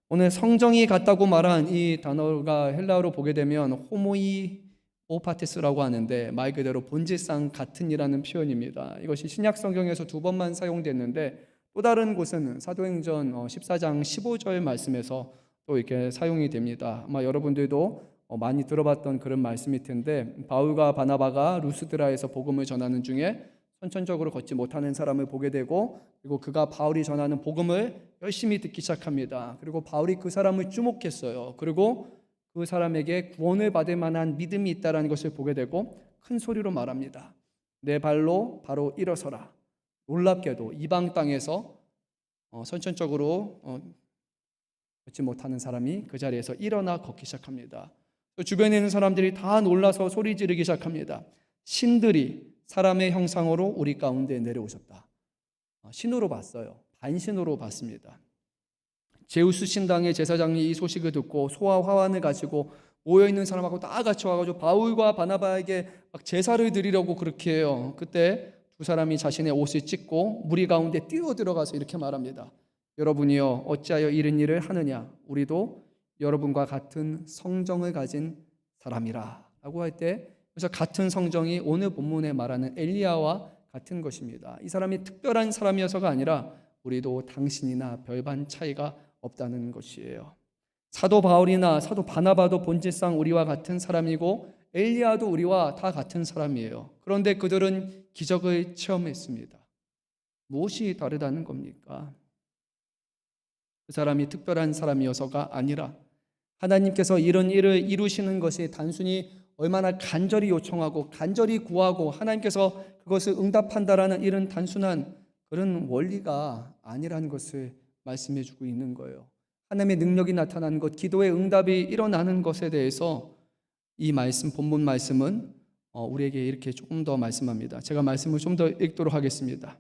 오늘 성정이 같다고 말한 이 단어가 헬라어로 보게 되면 호모이오파테스라고 하는데 말 그대로 본질상 같은이라는 표현입니다. 이것이 신약 성경에서 2번만 사용됐는데 또 다른 곳은 사도행전 14장 15절 말씀에서 또 이렇게 사용이 됩니다. 아마 여러분들도 많이 들어봤던 그런 말씀일 텐데, 바울과 바나바가 루스드라에서 복음을 전하는 중에 선천적으로 걷지 못하는 사람을 보게 되고, 그리고 그가 바울이 전하는 복음을 열심히 듣기 시작합니다. 그리고 바울이 그 사람을 주목했어요. 그리고 그 사람에게 구원을 받을 만한 믿음이 있다는 것을 보게 되고 큰 소리로 말합니다. 내 발로 바로 일어서라. 놀랍게도 이방 땅에서 선천적으로 걷지 못하는 사람이 그 자리에서 일어나 걷기 시작합니다. 또 주변에 있는 사람들이 다 놀라서 소리 지르기 시작합니다. 신들이 사람의 형상으로 우리 가운데 내려오셨다. 신으로 봤어요. 반신으로 봤습니다. 제우스 신당의 제사장이 이 소식을 듣고 소와 화환을 가지고 모여있는 사람하고 다 같이 와가지고 바울과 바나바에게 막 제사를 드리려고 그렇게 해요. 그때 두 사람이 자신의 옷을 찢고 무리 가운데 뛰어들어가서 이렇게 말합니다. 여러분이여 어찌하여 이런 일을 하느냐? 우리도 여러분과 같은 성정을 가진 사람이라 라고 할 때, 그래서 같은 성정이 오늘 본문에 말하는 엘리야와 같은 것입니다. 이 사람이 특별한 사람이어서가 아니라 우리도 당신이나 별반 차이가 없다는 것이에요. 사도 바울이나 사도 바나바도 본질상 우리와 같은 사람이고 엘리야도 우리와 다 같은 사람이에요. 그런데 그들은 기적을 체험했습니다. 무엇이 다르다는 겁니까? 그 사람이 특별한 사람이어서가 아니라 하나님께서 이런 일을 이루시는 것이 단순히 얼마나 간절히 요청하고 간절히 구하고 하나님께서 그것을 응답한다라는 이런 단순한 그런 원리가 아니라는 것을 말씀해 주고 있는 거예요. 하나님의 능력이 나타나는 것, 기도의 응답이 일어나는 것에 대해서 이 말씀, 본문 말씀은 우리에게 이렇게 조금 더 말씀합니다. 제가 말씀을 좀 더 읽도록 하겠습니다.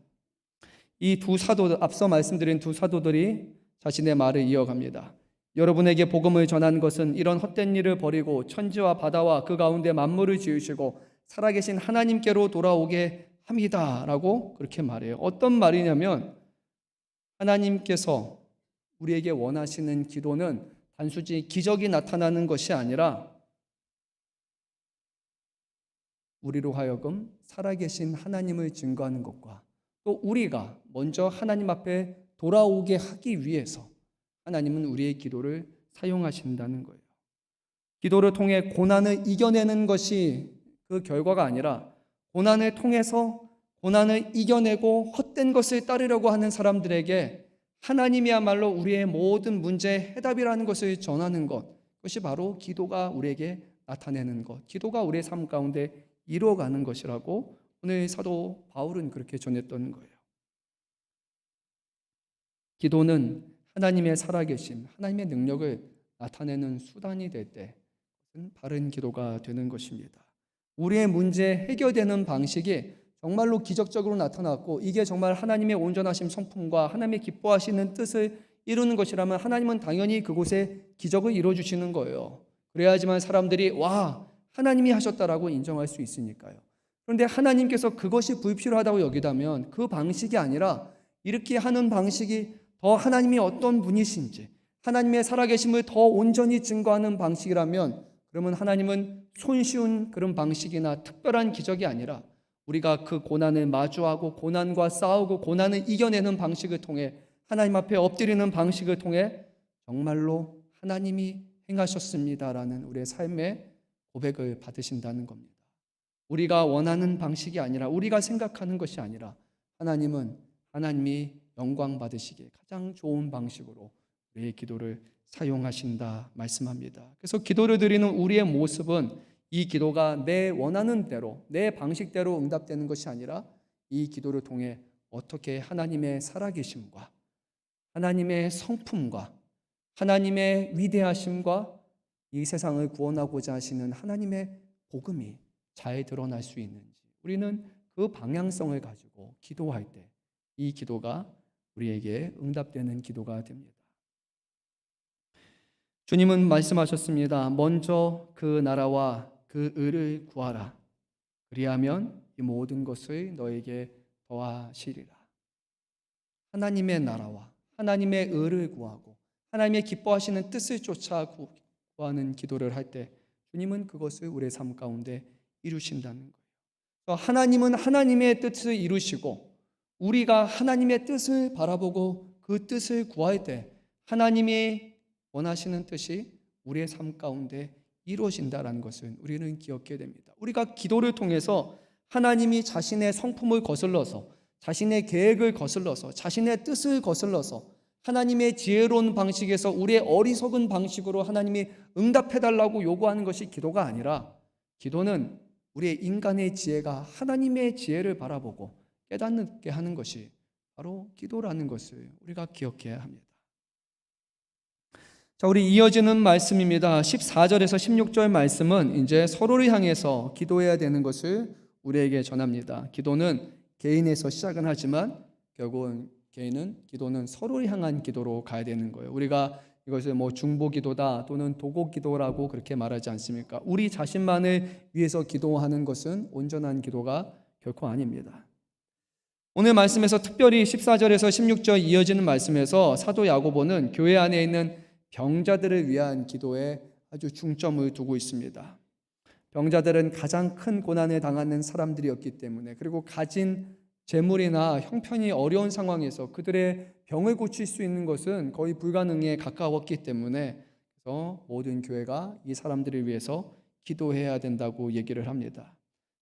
이 두 사도들, 앞서 말씀드린 두 사도들이 자신의 말을 이어갑니다. 여러분에게 복음을 전한 것은 이런 헛된 일을 버리고 천지와 바다와 그 가운데 만물을 지으시고 살아계신 하나님께로 돌아오게 합니다 라고 그렇게 말해요. 어떤 말이냐면 하나님께서 우리에게 원하시는 기도는 단순히 기적이 나타나는 것이 아니라 우리로 하여금 살아계신 하나님을 증거하는 것과 또 우리가 먼저 하나님 앞에 돌아오게 하기 위해서 하나님은 우리의 기도를 사용하신다는 거예요. 기도를 통해 고난을 이겨내는 것이 그 결과가 아니라 고난을 통해서 고난을 이겨내고 헛된 것을 따르려고 하는 사람들에게 하나님이야말로 우리의 모든 문제의 해답이라는 것을 전하는 것, 그것이 바로 기도가 우리에게 나타내는 것, 기도가 우리의 삶 가운데 이루어가는 것이라고 오늘 사도 바울은 그렇게 전했던 거예요. 기도는 하나님의 살아계심, 하나님의 능력을 나타내는 수단이 될 때 바른 기도가 되는 것입니다. 우리의 문제 해결되는 방식이 정말로 기적적으로 나타났고 이게 정말 하나님의 온전하심 성품과 하나님의 기뻐하시는 뜻을 이루는 것이라면 하나님은 당연히 그곳에 기적을 이루어주시는 거예요. 그래야지만 사람들이 와, 하나님이 하셨다라고 인정할 수 있으니까요. 그런데 하나님께서 그것이 불필요하다고 여기다면 그 방식이 아니라 이렇게 하는 방식이 더 하나님이 어떤 분이신지 하나님의 살아계심을 더 온전히 증거하는 방식이라면 그러면 하나님은 손쉬운 그런 방식이나 특별한 기적이 아니라 우리가 그 고난을 마주하고 고난과 싸우고 고난을 이겨내는 방식을 통해 하나님 앞에 엎드리는 방식을 통해 정말로 하나님이 행하셨습니다라는 우리의 삶의 고백을 받으신다는 겁니다. 우리가 원하는 방식이 아니라 우리가 생각하는 것이 아니라 하나님은 하나님이 영광 받으시기에 가장 좋은 방식으로 우리의 기도를 사용하신다 말씀합니다. 그래서 기도를 드리는 우리의 모습은 이 기도가 내 원하는 대로 내 방식대로 응답되는 것이 아니라 이 기도를 통해 어떻게 하나님의 살아계심과 하나님의 성품과 하나님의 위대하심과 이 세상을 구원하고자 하시는 하나님의 복음이 잘 드러날 수 있는지 우리는 그 방향성을 가지고 기도할 때 이 기도가 우리에게 응답되는 기도가 됩니다. 주님은 말씀하셨습니다. 먼저 그 나라와 그 의를 구하라. 그리하면 이 모든 것을 너에게 더하시리라. 하나님의 나라와 하나님의 의를 구하고 하나님의 기뻐하시는 뜻을 쫓아 구하는 기도를 할 때 주님은 그것을 우리의 삶 가운데 이루신다는 거예요. 하나님은 하나님의 뜻을 이루시고 우리가 하나님의 뜻을 바라보고 그 뜻을 구할 때 하나님이 원하시는 뜻이 우리의 삶 가운데 이루어진다는 것을 우리는 기억해야 됩니다. 우리가 기도를 통해서 하나님이 자신의 성품을 거슬러서 자신의 계획을 거슬러서 자신의 뜻을 거슬러서 하나님의 지혜로운 방식에서 우리의 어리석은 방식으로 하나님이 응답해달라고 요구하는 것이 기도가 아니라 기도는 우리의 인간의 지혜가 하나님의 지혜를 바라보고 깨닫게 하는 것이 바로 기도라는 것을 우리가 기억해야 합니다. 자, 우리 이어지는 말씀입니다. 14절에서 16절 말씀은 이제 서로를 향해서 기도해야 되는 것을 우리에게 전합니다. 기도는 개인에서 시작은 하지만 결국은 기도는 서로를 향한 기도로 가야 되는 거예요. 우리가 이것을 중보 기도다 또는 도고 기도라고 그렇게 말하지 않습니까? 우리 자신만을 위해서 기도하는 것은 온전한 기도가 결코 아닙니다. 오늘 말씀에서 특별히 14절에서 16절 이어지는 말씀에서 사도 야고보는 교회 안에 있는 병자들을 위한 기도에 아주 중점을 두고 있습니다. 병자들은 가장 큰 고난을 당하는 사람들이었기 때문에 그리고 가진 재물이나 형편이 어려운 상황에서 그들의 병을 고칠 수 있는 것은 거의 불가능에 가까웠기 때문에 그래서 모든 교회가 이 사람들을 위해서 기도해야 된다고 얘기를 합니다.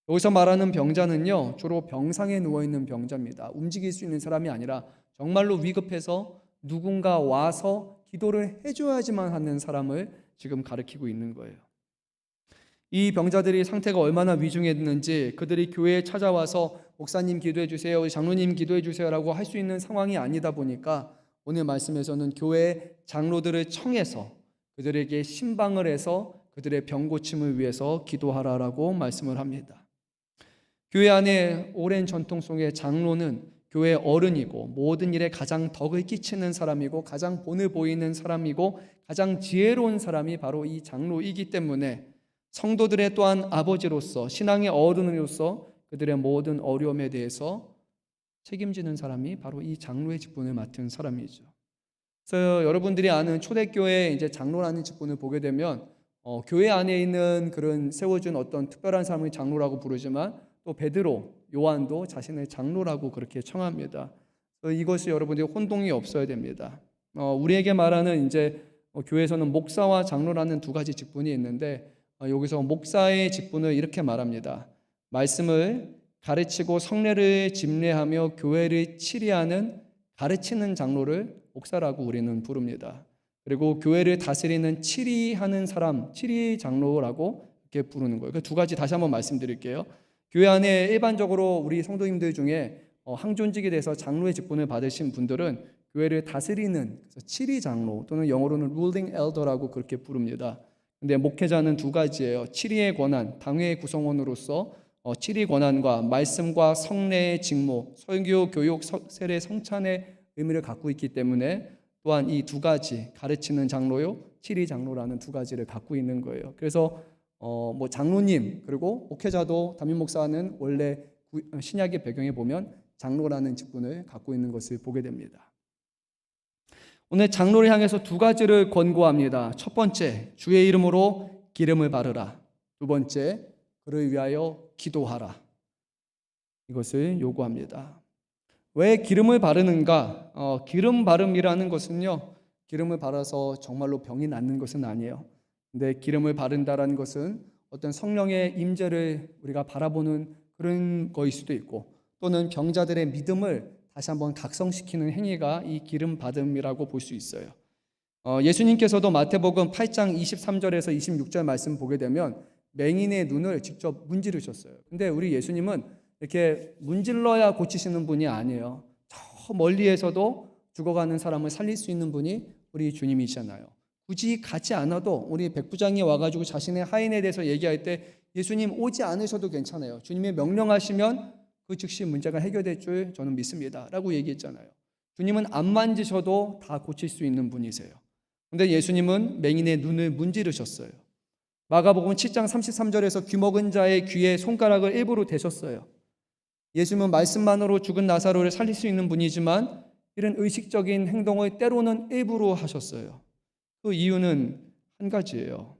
여기서 말하는 병자는요, 주로 병상에 누워있는 병자입니다. 움직일 수 있는 사람이 아니라 정말로 위급해서 누군가 와서 기도를 해줘야지만 하는 사람을 지금 가리키고 있는 거예요. 이 병자들이 상태가 얼마나 위중했는지 그들이 교회에 찾아와서 목사님 기도해 주세요, 장로님 기도해 주세요라고 할 수 있는 상황이 아니다 보니까 오늘 말씀에서는 교회 장로들을 청해서 그들에게 신방을 해서 그들의 병 고침을 위해서 기도하라라고 말씀을 합니다. 교회 안에 오랜 전통 속의 장로는 교회 어른이고 모든 일에 가장 덕을 끼치는 사람이고 가장 본을 보이는 사람이고 가장 지혜로운 사람이 바로 이 장로이기 때문에 성도들의 또한 아버지로서 신앙의 어른으로서 그들의 모든 어려움에 대해서 책임지는 사람이 바로 이 장로의 직분을 맡은 사람이죠. 그래서 여러분들이 아는 초대교회 이제 장로라는 직분을 보게 되면 교회 안에 있는 그런 세워준 어떤 특별한 사람을 장로라고 부르지만 또 베드로, 요한도 자신을 장로라고 그렇게称합니다. 이것이 여러분들이 혼동이 없어야 됩니다. 우리에게 말하는 이제 교회에서는 목사와 장로라는 두 가지 직분이 있는데 여기서 목사의 직분을 이렇게 말합니다. 말씀을 가르치고 성례를 집례하며 교회를 치리하는 가르치는 장로를 목사라고 우리는 부릅니다. 그리고 교회를 다스리는 치리하는 사람, 치리 장로라고 이렇게 부르는 거예요. 그 두 가지 다시 한번 말씀드릴게요. 교회 안에 일반적으로 우리 성도님들 중에 항존직에 대해서 장로의 직분을 받으신 분들은 교회를 다스리는 치리 장로 또는 영어로는 ruling elder라고 그렇게 부릅니다. 근데 목회자는 두 가지예요. 치리의 권한, 당회의 구성원으로서 치리 권한과 말씀과 성례의 직무, 설교, 교육, 세례, 성찬의 의미를 갖고 있기 때문에 또한 이 두 가지 가르치는 장로요, 치리 장로라는 두 가지를 갖고 있는 거예요. 그래서 장로님 그리고 목회자도 담임 목사는 원래 신약의 배경에 보면 장로라는 직분을 갖고 있는 것을 보게 됩니다. 오늘 장로를 향해서 두 가지를 권고합니다. 첫 번째, 주의 이름으로 기름을 바르라. 두 번째, 그를 위하여 기도하라. 이것을 요구합니다. 왜 기름을 바르는가? 기름 바름이라는 것은요, 기름을 발라서 정말로 병이 낫는 것은 아니에요. 근데 기름을 바른다라는 것은 어떤 성령의 임재를 우리가 바라보는 그런 거일 수도 있고 또는 병자들의 믿음을 다시 한번 각성시키는 행위가 이 기름 받음이라고 볼 수 있어요. 예수님께서도 마태복음 8장 23절에서 26절 말씀 보게 되면 맹인의 눈을 직접 문지르셨어요. 근데 우리 예수님은 이렇게 문질러야 고치시는 분이 아니에요. 저 멀리에서도 죽어가는 사람을 살릴 수 있는 분이 우리 주님이시잖아요. 굳이 가지 않아도 우리 백부장이 와가지고 자신의 하인에 대해서 얘기할 때 예수님 오지 않으셔도 괜찮아요. 주님이 명령하시면 그 즉시 문제가 해결될 줄 저는 믿습니다 라고 얘기했잖아요. 주님은 안 만지셔도 다 고칠 수 있는 분이세요. 그런데 예수님은 맹인의 눈을 문지르셨어요. 마가복음 7장 33절에서 귀먹은 자의 귀에 손가락을 일부러 대셨어요. 예수님은 말씀만으로 죽은 나사로를 살릴 수 있는 분이지만 이런 의식적인 행동을 때로는 일부러 하셨어요. 그 이유는 한 가지예요.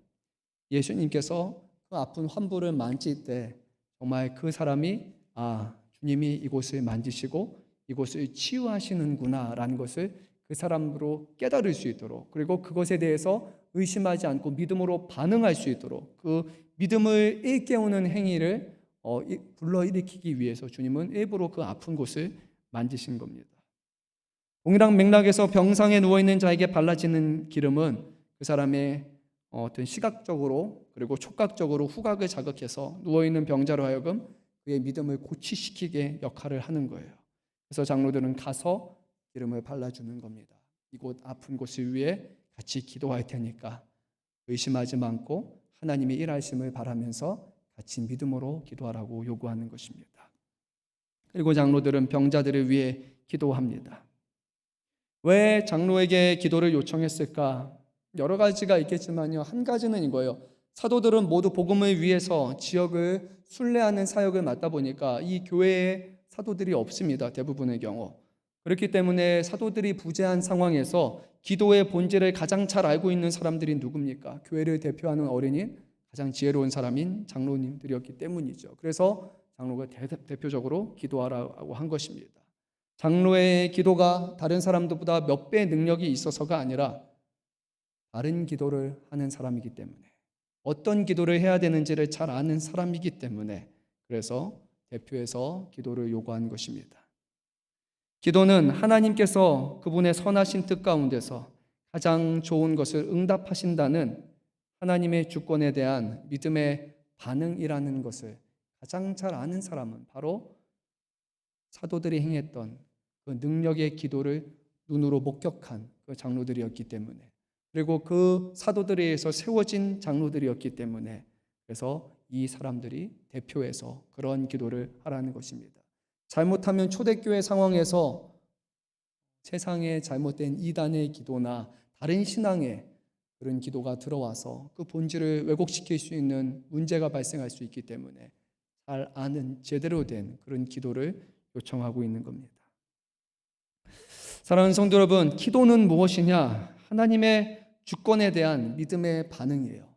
예수님께서 그 아픈 환부를 만질 때 정말 그 사람이 주님이 이곳을 만지시고 이곳을 치유하시는구나 라는 것을 그 사람으로 깨달을 수 있도록, 그리고 그것에 대해서 의심하지 않고 믿음으로 반응할 수 있도록 그 믿음을 일깨우는 행위를 불러일으키기 위해서 주님은 일부러 그 아픈 곳을 만지신 겁니다. 동일한 맥락에서 병상에 누워있는 자에게 발라지는 기름은 그 사람의 어떤 시각적으로 그리고 촉각적으로 후각을 자극해서 누워있는 병자로 하여금 그의 믿음을 고취시키게 역할을 하는 거예요. 그래서 장로들은 가서 기름을 발라주는 겁니다. 이곳 아픈 곳을 위해 같이 기도할 테니까 의심하지 않고 하나님의 일하심을 바라면서 같이 믿음으로 기도하라고 요구하는 것입니다. 그리고 장로들은 병자들을 위해 기도합니다. 왜 장로에게 기도를 요청했을까? 여러 가지가 있겠지만요, 한 가지는 이거예요. 사도들은 모두 복음을 위해서 지역을 순례하는 사역을 맡다 보니까 이 교회에 사도들이 없습니다. 대부분의 경우. 그렇기 때문에 사도들이 부재한 상황에서 기도의 본질을 가장 잘 알고 있는 사람들이 누굽니까? 교회를 대표하는 어린인, 가장 지혜로운 사람인 장로님들이었기 때문이죠. 그래서 장로가 대표적으로 기도하라고 한 것입니다. 장로의 기도가 다른 사람들보다 몇 배의 능력이 있어서가 아니라 다른 기도를 하는 사람이기 때문에, 어떤 기도를 해야 되는지를 잘 아는 사람이기 때문에, 그래서 대표해서 기도를 요구한 것입니다. 기도는 하나님께서 그분의 선하신 뜻 가운데서 가장 좋은 것을 응답하신다는 하나님의 주권에 대한 믿음의 반응이라는 것을 가장 잘 아는 사람은 바로 사도들이 행했던 그 능력의 기도를 눈으로 목격한 그 장로들이었기 때문에, 그리고 그 사도들에 의해서 세워진 장로들이었기 때문에, 그래서 이 사람들이 대표해서 그런 기도를 하라는 것입니다. 잘못하면 초대교회 상황에서 세상의 잘못된 이단의 기도나 다른 신앙의 그런 기도가 들어와서 그 본질을 왜곡시킬 수 있는 문제가 발생할 수 있기 때문에 잘 아는 제대로 된 그런 기도를 요청하고 있는 겁니다. 사랑하는 성도 여러분, 기도는 무엇이냐? 하나님의 주권에 대한 믿음의 반응이에요.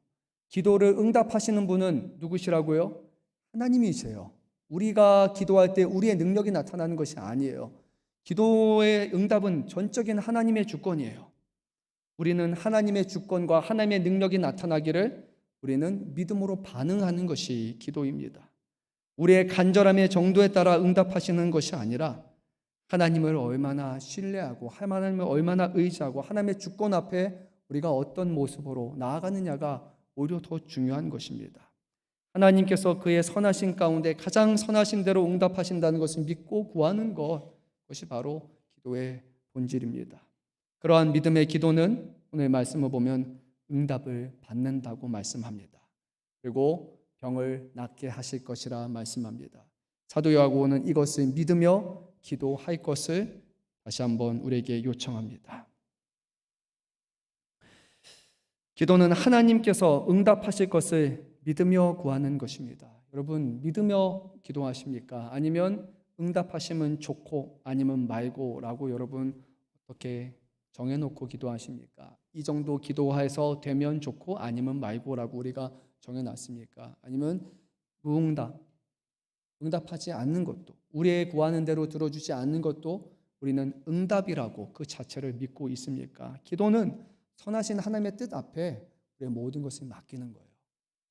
기도를 응답하시는 분은 누구시라고요? 하나님이세요. 우리가 기도할 때 우리의 능력이 나타나는 것이 아니에요. 기도의 응답은 전적인 하나님의 주권이에요. 우리는 하나님의 주권과 하나님의 능력이 나타나기를 우리는 믿음으로 반응하는 것이 기도입니다. 우리의 간절함의 정도에 따라 응답하시는 것이 아니라 하나님을 얼마나 신뢰하고 하나님을 얼마나 의지하고 하나님의 주권 앞에 우리가 어떤 모습으로 나아가느냐가 오히려 더 중요한 것입니다. 하나님께서 그의 선하신 가운데 가장 선하신 대로 응답하신다는 것을 믿고 구하는 것이 바로 기도의 본질입니다. 그러한 믿음의 기도는 오늘 말씀을 보면 응답을 받는다고 말씀합니다. 그리고 병을 낫게 하실 것이라 말씀합니다. 사도 요한은 이것을 믿으며 기도할 것을 다시 한번 우리에게 요청합니다. 기도는 하나님께서 응답하실 것을 믿으며 구하는 것입니다. 여러분, 믿으며 기도하십니까? 아니면 응답하시면 좋고 아니면 말고라고 여러분 어떻게 정해놓고 기도하십니까? 이 정도 기도해서 되면 좋고 아니면 말고라고 우리가 정해놨습니까? 아니면 무응답, 응답하지 않는 것도, 우리의 구하는 대로 들어주지 않는 것도 우리는 응답이라고 그 자체를 믿고 있습니까? 기도는 선하신 하나님의 뜻 앞에 우리의 모든 것을 맡기는 거예요.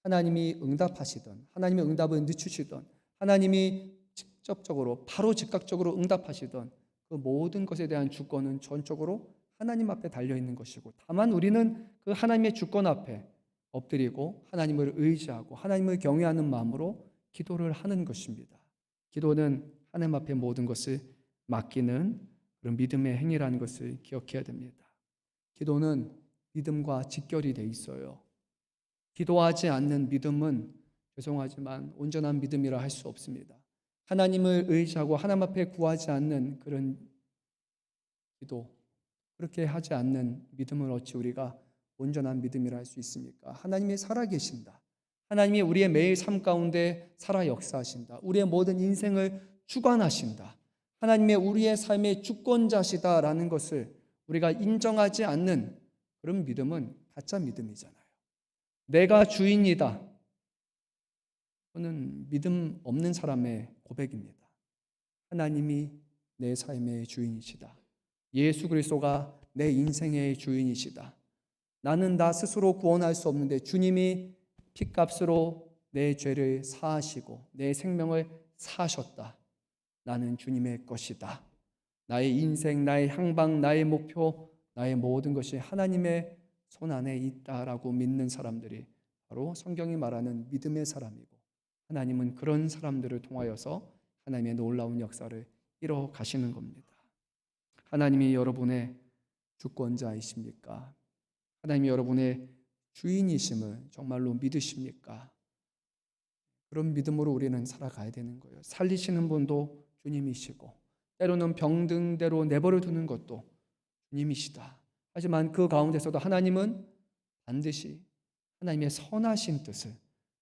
하나님이 응답하시던, 하나님의 응답을 늦추시던, 하나님이 직접적으로 바로 즉각적으로 응답하시던 그 모든 것에 대한 주권은 전적으로 하나님 앞에 달려있는 것이고, 다만 우리는 그 하나님의 주권 앞에 엎드리고 하나님을 의지하고 하나님을 경외하는 마음으로 기도를 하는 것입니다. 기도는 하나님 앞에 모든 것을 맡기는 그런 믿음의 행위라는 것을 기억해야 됩니다. 기도는 믿음과 직결이 돼 있어요. 기도하지 않는 믿음은 죄송하지만 온전한 믿음이라 할 수 없습니다. 하나님을 의지하고 하나님 앞에 구하지 않는 그런 기도, 그렇게 하지 않는 믿음을 어찌 우리가 온전한 믿음이라 할 수 있습니까? 하나님이 살아계신다. 하나님이 우리의 매일 삶 가운데 살아 역사하신다. 우리의 모든 인생을 주관하신다. 하나님의 우리의 삶의 주권자시다라는 것을 우리가 인정하지 않는 그런 믿음은 가짜 믿음이잖아요. 내가 주인이다. 그는 믿음 없는 사람의 고백입니다. 하나님이 내 삶의 주인이시다. 예수 그리스도가 내 인생의 주인이시다. 나는 나 스스로 구원할 수 없는데 주님이 핏값으로 내 죄를 사하시고 내 생명을 사셨다. 나는 주님의 것이다. 나의 인생, 나의 향방, 나의 목표, 나의 모든 것이 하나님의 손 안에 있다라고 믿는 사람들이 바로 성경이 말하는 믿음의 사람이고, 하나님은 그런 사람들을 통하여서 하나님의 놀라운 역사를 이뤄 가시는 겁니다. 하나님이 여러분의 주권자이십니까? 하나님이 여러분의 주인이심을 정말로 믿으십니까? 그런 믿음으로 우리는 살아가야 되는 거예요. 살리시는 분도 주님이시고, 때로는 병든대로 내버려 두는 것도 주님이시다. 하지만 그 가운데서도 하나님은 반드시 하나님의 선하신 뜻을,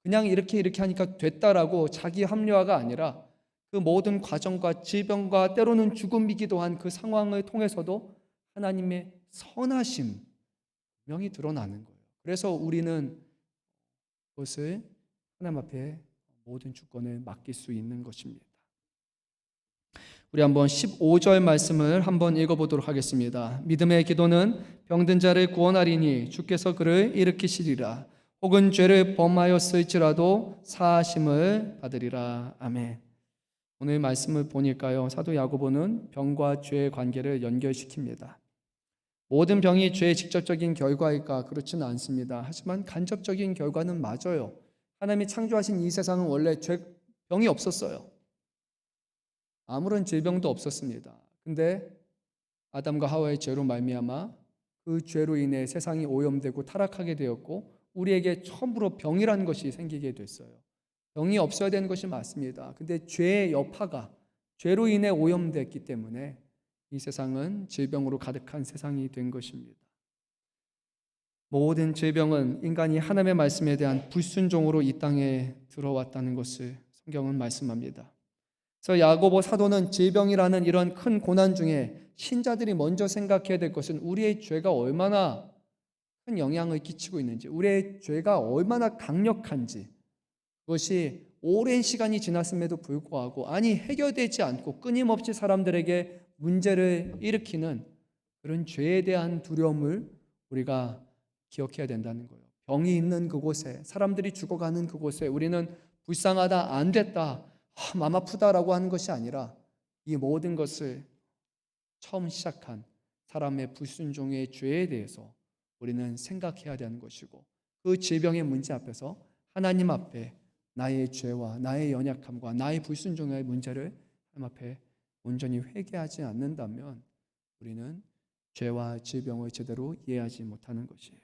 그냥 이렇게 하니까 됐다라고 자기 합리화가 아니라 그 모든 과정과 질병과 때로는 죽음이기도 한 그 상황을 통해서도 하나님의 선하심 분명히 드러나는 거예요. 그래서 우리는 그것을 하나님 앞에 모든 주권을 맡길 수 있는 것입니다. 우리 한번 15절 말씀을 한번 읽어보도록 하겠습니다. 믿음의 기도는 병든 자를 구원하리니 주께서 그를 일으키시리라. 혹은 죄를 범하였을지라도 사하심을 받으리라. 아멘. 오늘 말씀을 보니까요, 사도 야고보는 병과 죄의 관계를 연결시킵니다. 모든 병이 죄의 직접적인 결과일까? 그렇지는 않습니다. 하지만 간접적인 결과는 맞아요. 하나님이 창조하신 이 세상은 원래 병이 없었어요. 아무런 질병도 없었습니다. 근데 아담과 하와의 죄로 말미암아 그 죄로 인해 세상이 오염되고 타락하게 되었고, 우리에게 처음으로 병이라는 것이 생기게 됐어요. 병이 없어야 되는 것이 맞습니다. 근데 죄의 여파가, 죄로 인해 오염됐기 때문에 이 세상은 질병으로 가득한 세상이 된 것입니다. 모든 질병은 인간이 하나님의 말씀에 대한 불순종으로 이 땅에 들어왔다는 것을 성경은 말씀합니다. 그래서 야고보 사도는 질병이라는 이런 큰 고난 중에 신자들이 먼저 생각해야 될 것은 우리의 죄가 얼마나 큰 영향을 끼치고 있는지, 우리의 죄가 얼마나 강력한지, 그것이 오랜 시간이 지났음에도 불구하고 해결되지 않고 끊임없이 사람들에게 문제를 일으키는 그런 죄에 대한 두려움을 우리가 기억해야 된다는 거예요. 병이 있는 그곳에, 사람들이 죽어가는 그곳에 우리는 불쌍하다, 안 됐다, 맘 아프다라고 하는 것이 아니라 이 모든 것을 처음 시작한 사람의 불순종의 죄에 대해서 우리는 생각해야 되는 것이고, 그 질병의 문제 앞에서 하나님 앞에 나의 죄와 나의 연약함과 나의 불순종의 문제를 하나님 앞에 온전히 회개하지 않는다면 우리는 죄와 질병을 제대로 이해하지 못하는 것이에요.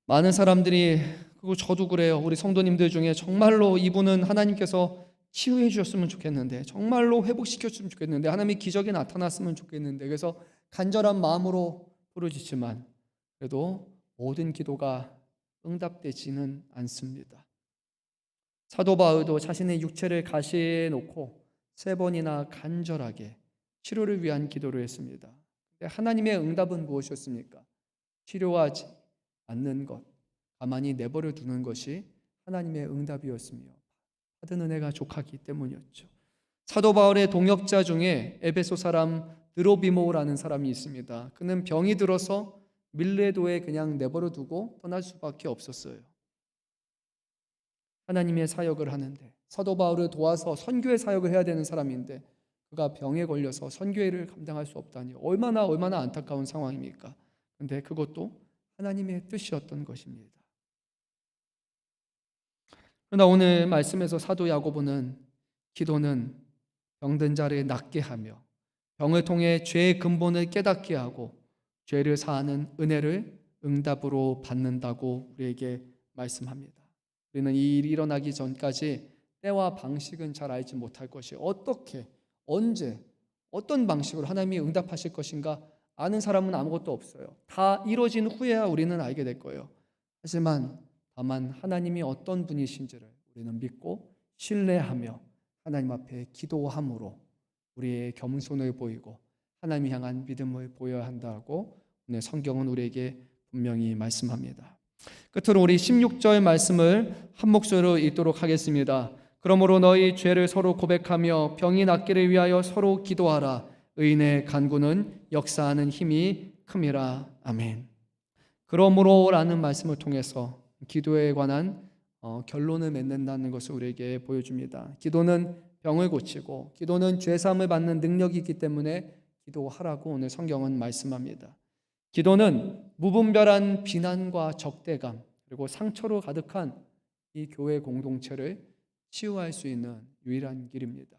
많은 사람들이, 그리고 저도 그래요, 우리 성도님들 중에 정말로 이분은 하나님께서 치유해 주셨으면 좋겠는데, 정말로 회복시켰으면 좋겠는데, 하나님의 기적이 나타났으면 좋겠는데, 그래서 간절한 마음으로 부르짖지만 그래도 모든 기도가 응답되지는 않습니다. 사도 바울도 자신의 육체를 가시에 놓고 3번이나 간절하게 치료를 위한 기도를 했습니다. 하나님의 응답은 무엇이었습니까? 치료하지 않는 것, 가만히 내버려 두는 것이 하나님의 응답이었으며 받은 은혜가 족하기 때문이었죠. 사도 바울의 동역자 중에 에베소 사람 드로비모라는 사람이 있습니다. 그는 병이 들어서 밀레도에 그냥 내버려 두고 떠날 수밖에 없었어요. 하나님의 사역을 하는데, 사도 바울을 도와서 선교의 사역을 해야 되는 사람인데 그가 병에 걸려서 선교회를 감당할 수 없다니 얼마나 안타까운 상황입니까? 그런데 그것도 하나님의 뜻이었던 것입니다. 그러나 오늘 말씀에서 사도 야고보는 기도는 병든 자를 낫게 하며 병을 통해 죄의 근본을 깨닫게 하고 죄를 사하는 은혜를 응답으로 받는다고 우리에게 말씀합니다. 우리는 이 일이 일어나기 전까지 때와 방식은 잘 알지 못할 것이, 어떻게, 언제, 어떤 방식으로 하나님이 응답하실 것인가 아는 사람은 아무것도 없어요. 다 이루어진 후에야 우리는 알게 될 거예요. 하지만 다만 하나님이 어떤 분이신지를 우리는 믿고 신뢰하며 하나님 앞에 기도함으로 우리의 겸손을 보이고 하나님 향한 믿음을 보여야 한다고 오늘 성경은 우리에게 분명히 말씀합니다. 끝으로 우리 16절 말씀을 한 목소리로 읽도록 하겠습니다. 그러므로 너희 죄를 서로 고백하며 병이 낫기를 위하여 서로 기도하라. 의인의 간구는 역사하는 힘이 큼이라. 아멘. 그러므로라는 말씀을 통해서 기도에 관한 결론을 맺는다는 것을 우리에게 보여줍니다. 기도는 병을 고치고 기도는 죄사함을 받는 능력이기 때문에 기도하라고 오늘 성경은 말씀합니다. 기도는 무분별한 비난과 적대감 그리고 상처로 가득한 이 교회 공동체를 치유할 수 있는 유일한 길입니다.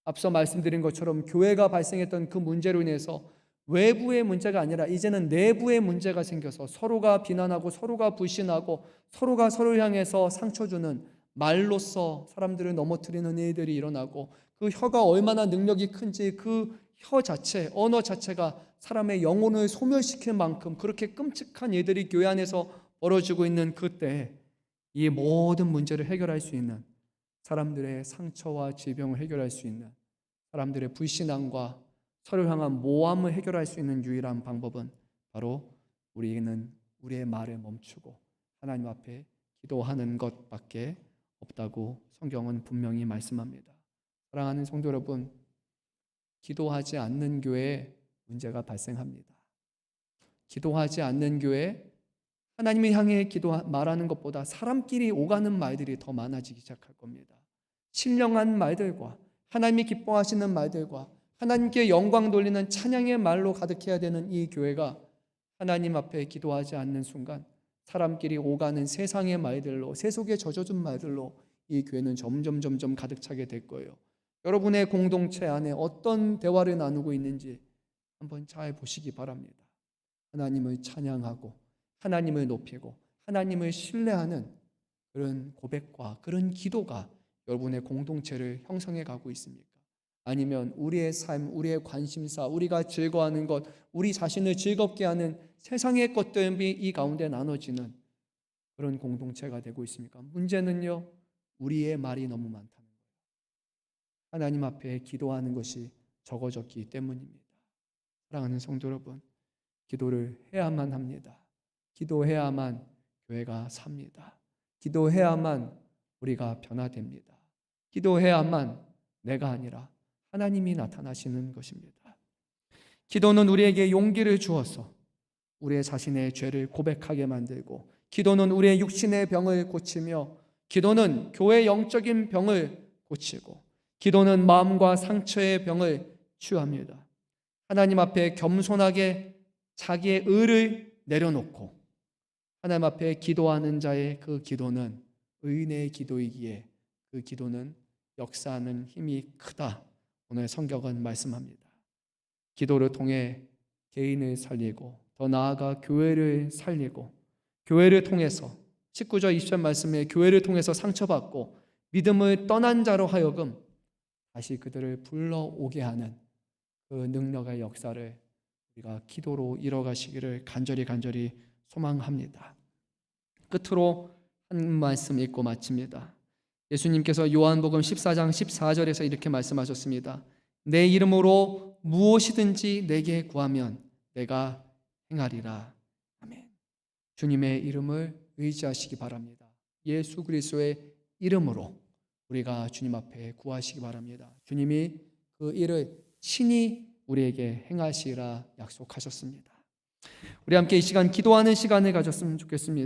앞서 말씀드린 것처럼 교회가 발생했던 그 문제로 인해서 외부의 문제가 아니라 이제는 내부의 문제가 생겨서 서로가 비난하고 서로가 불신하고 서로가 서로를 향해서 상처 주는 말로써 사람들을 넘어뜨리는 일들이 일어나고 그 혀가 얼마나 능력이 큰지 그 혀 자체, 언어 자체가 사람의 영혼을 소멸시킬 만큼 그렇게 끔찍한 일들이 교회 안에서 벌어지고 있는 그때 이 모든 문제를 해결할 수 있는 사람들의 상처와 질병을 해결할 수 있는 사람들의 불신앙과 서로 향한 모함을 해결할 수 있는 유일한 방법은 바로 우리는 우리의 말을 멈추고 하나님 앞에 기도하는 것밖에 없다고 성경은 분명히 말씀합니다. 사랑하는 성도 여러분, 기도하지 않는 교회에 문제가 발생합니다. 기도하지 않는 교회에 하나님을 향해 말하는 것보다 사람끼리 오가는 말들이 더 많아지기 시작할 겁니다. 신령한 말들과 하나님이 기뻐하시는 말들과 하나님께 영광 돌리는 찬양의 말로 가득해야 되는 이 교회가 하나님 앞에 기도하지 않는 순간 사람끼리 오가는 세상의 말들로 세속에 젖어준 말들로 이 교회는 점점 가득 차게 될 거예요. 여러분의 공동체 안에 어떤 대화를 나누고 있는지 한번 잘 보시기 바랍니다. 하나님을 찬양하고 하나님을 높이고 하나님을 신뢰하는 그런 고백과 그런 기도가 여러분의 공동체를 형성해 가고 있습니까? 아니면 우리의 삶, 우리의 관심사, 우리가 즐거워하는 것, 우리 자신을 즐겁게 하는 세상의 것들이 이 가운데 나눠지는 그런 공동체가 되고 있습니까? 문제는요, 우리의 말이 너무 많다는 거예요. 하나님 앞에 기도하는 것이 적어졌기 때문입니다. 사랑하는 성도 여러분, 기도를 해야만 합니다. 기도해야만 교회가 삽니다. 기도해야만 우리가 변화됩니다. 기도해야만 내가 아니라 하나님이 나타나시는 것입니다. 기도는 우리에게 용기를 주어서 우리의 자신의 죄를 고백하게 만들고, 기도는 우리의 육신의 병을 고치며, 기도는 교회의 영적인 병을 고치고, 기도는 마음과 상처의 병을 치유합니다. 하나님 앞에 겸손하게 자기의 의를 내려놓고 하나님 앞에 기도하는 자의 그 기도는 의인의 기도이기에 그 기도는 역사하는 힘이 크다. 오늘 성경은 말씀합니다. 기도를 통해 개인을 살리고 더 나아가 교회를 살리고, 교회를 통해서 19절 20절 말씀에 교회를 통해서 상처받고 믿음을 떠난 자로 하여금 다시 그들을 불러오게 하는 그 능력의 역사를 우리가 기도로 이뤄가시기를 간절히 소망합니다. 끝으로 한 말씀 읽고 마칩니다. 예수님께서 요한복음 14장 14절에서 이렇게 말씀하셨습니다. 내 이름으로 무엇이든지 내게 구하면 내가 행하리라. 아멘. 주님의 이름을 의지하시기 바랍니다. 예수 그리스도의 이름으로 우리가 주님 앞에 구하시기 바랍니다. 주님이 그 일을 친히 우리에게 행하시리라 약속하셨습니다. 우리 함께 이 시간 기도하는 시간을 가졌으면 좋겠습니다.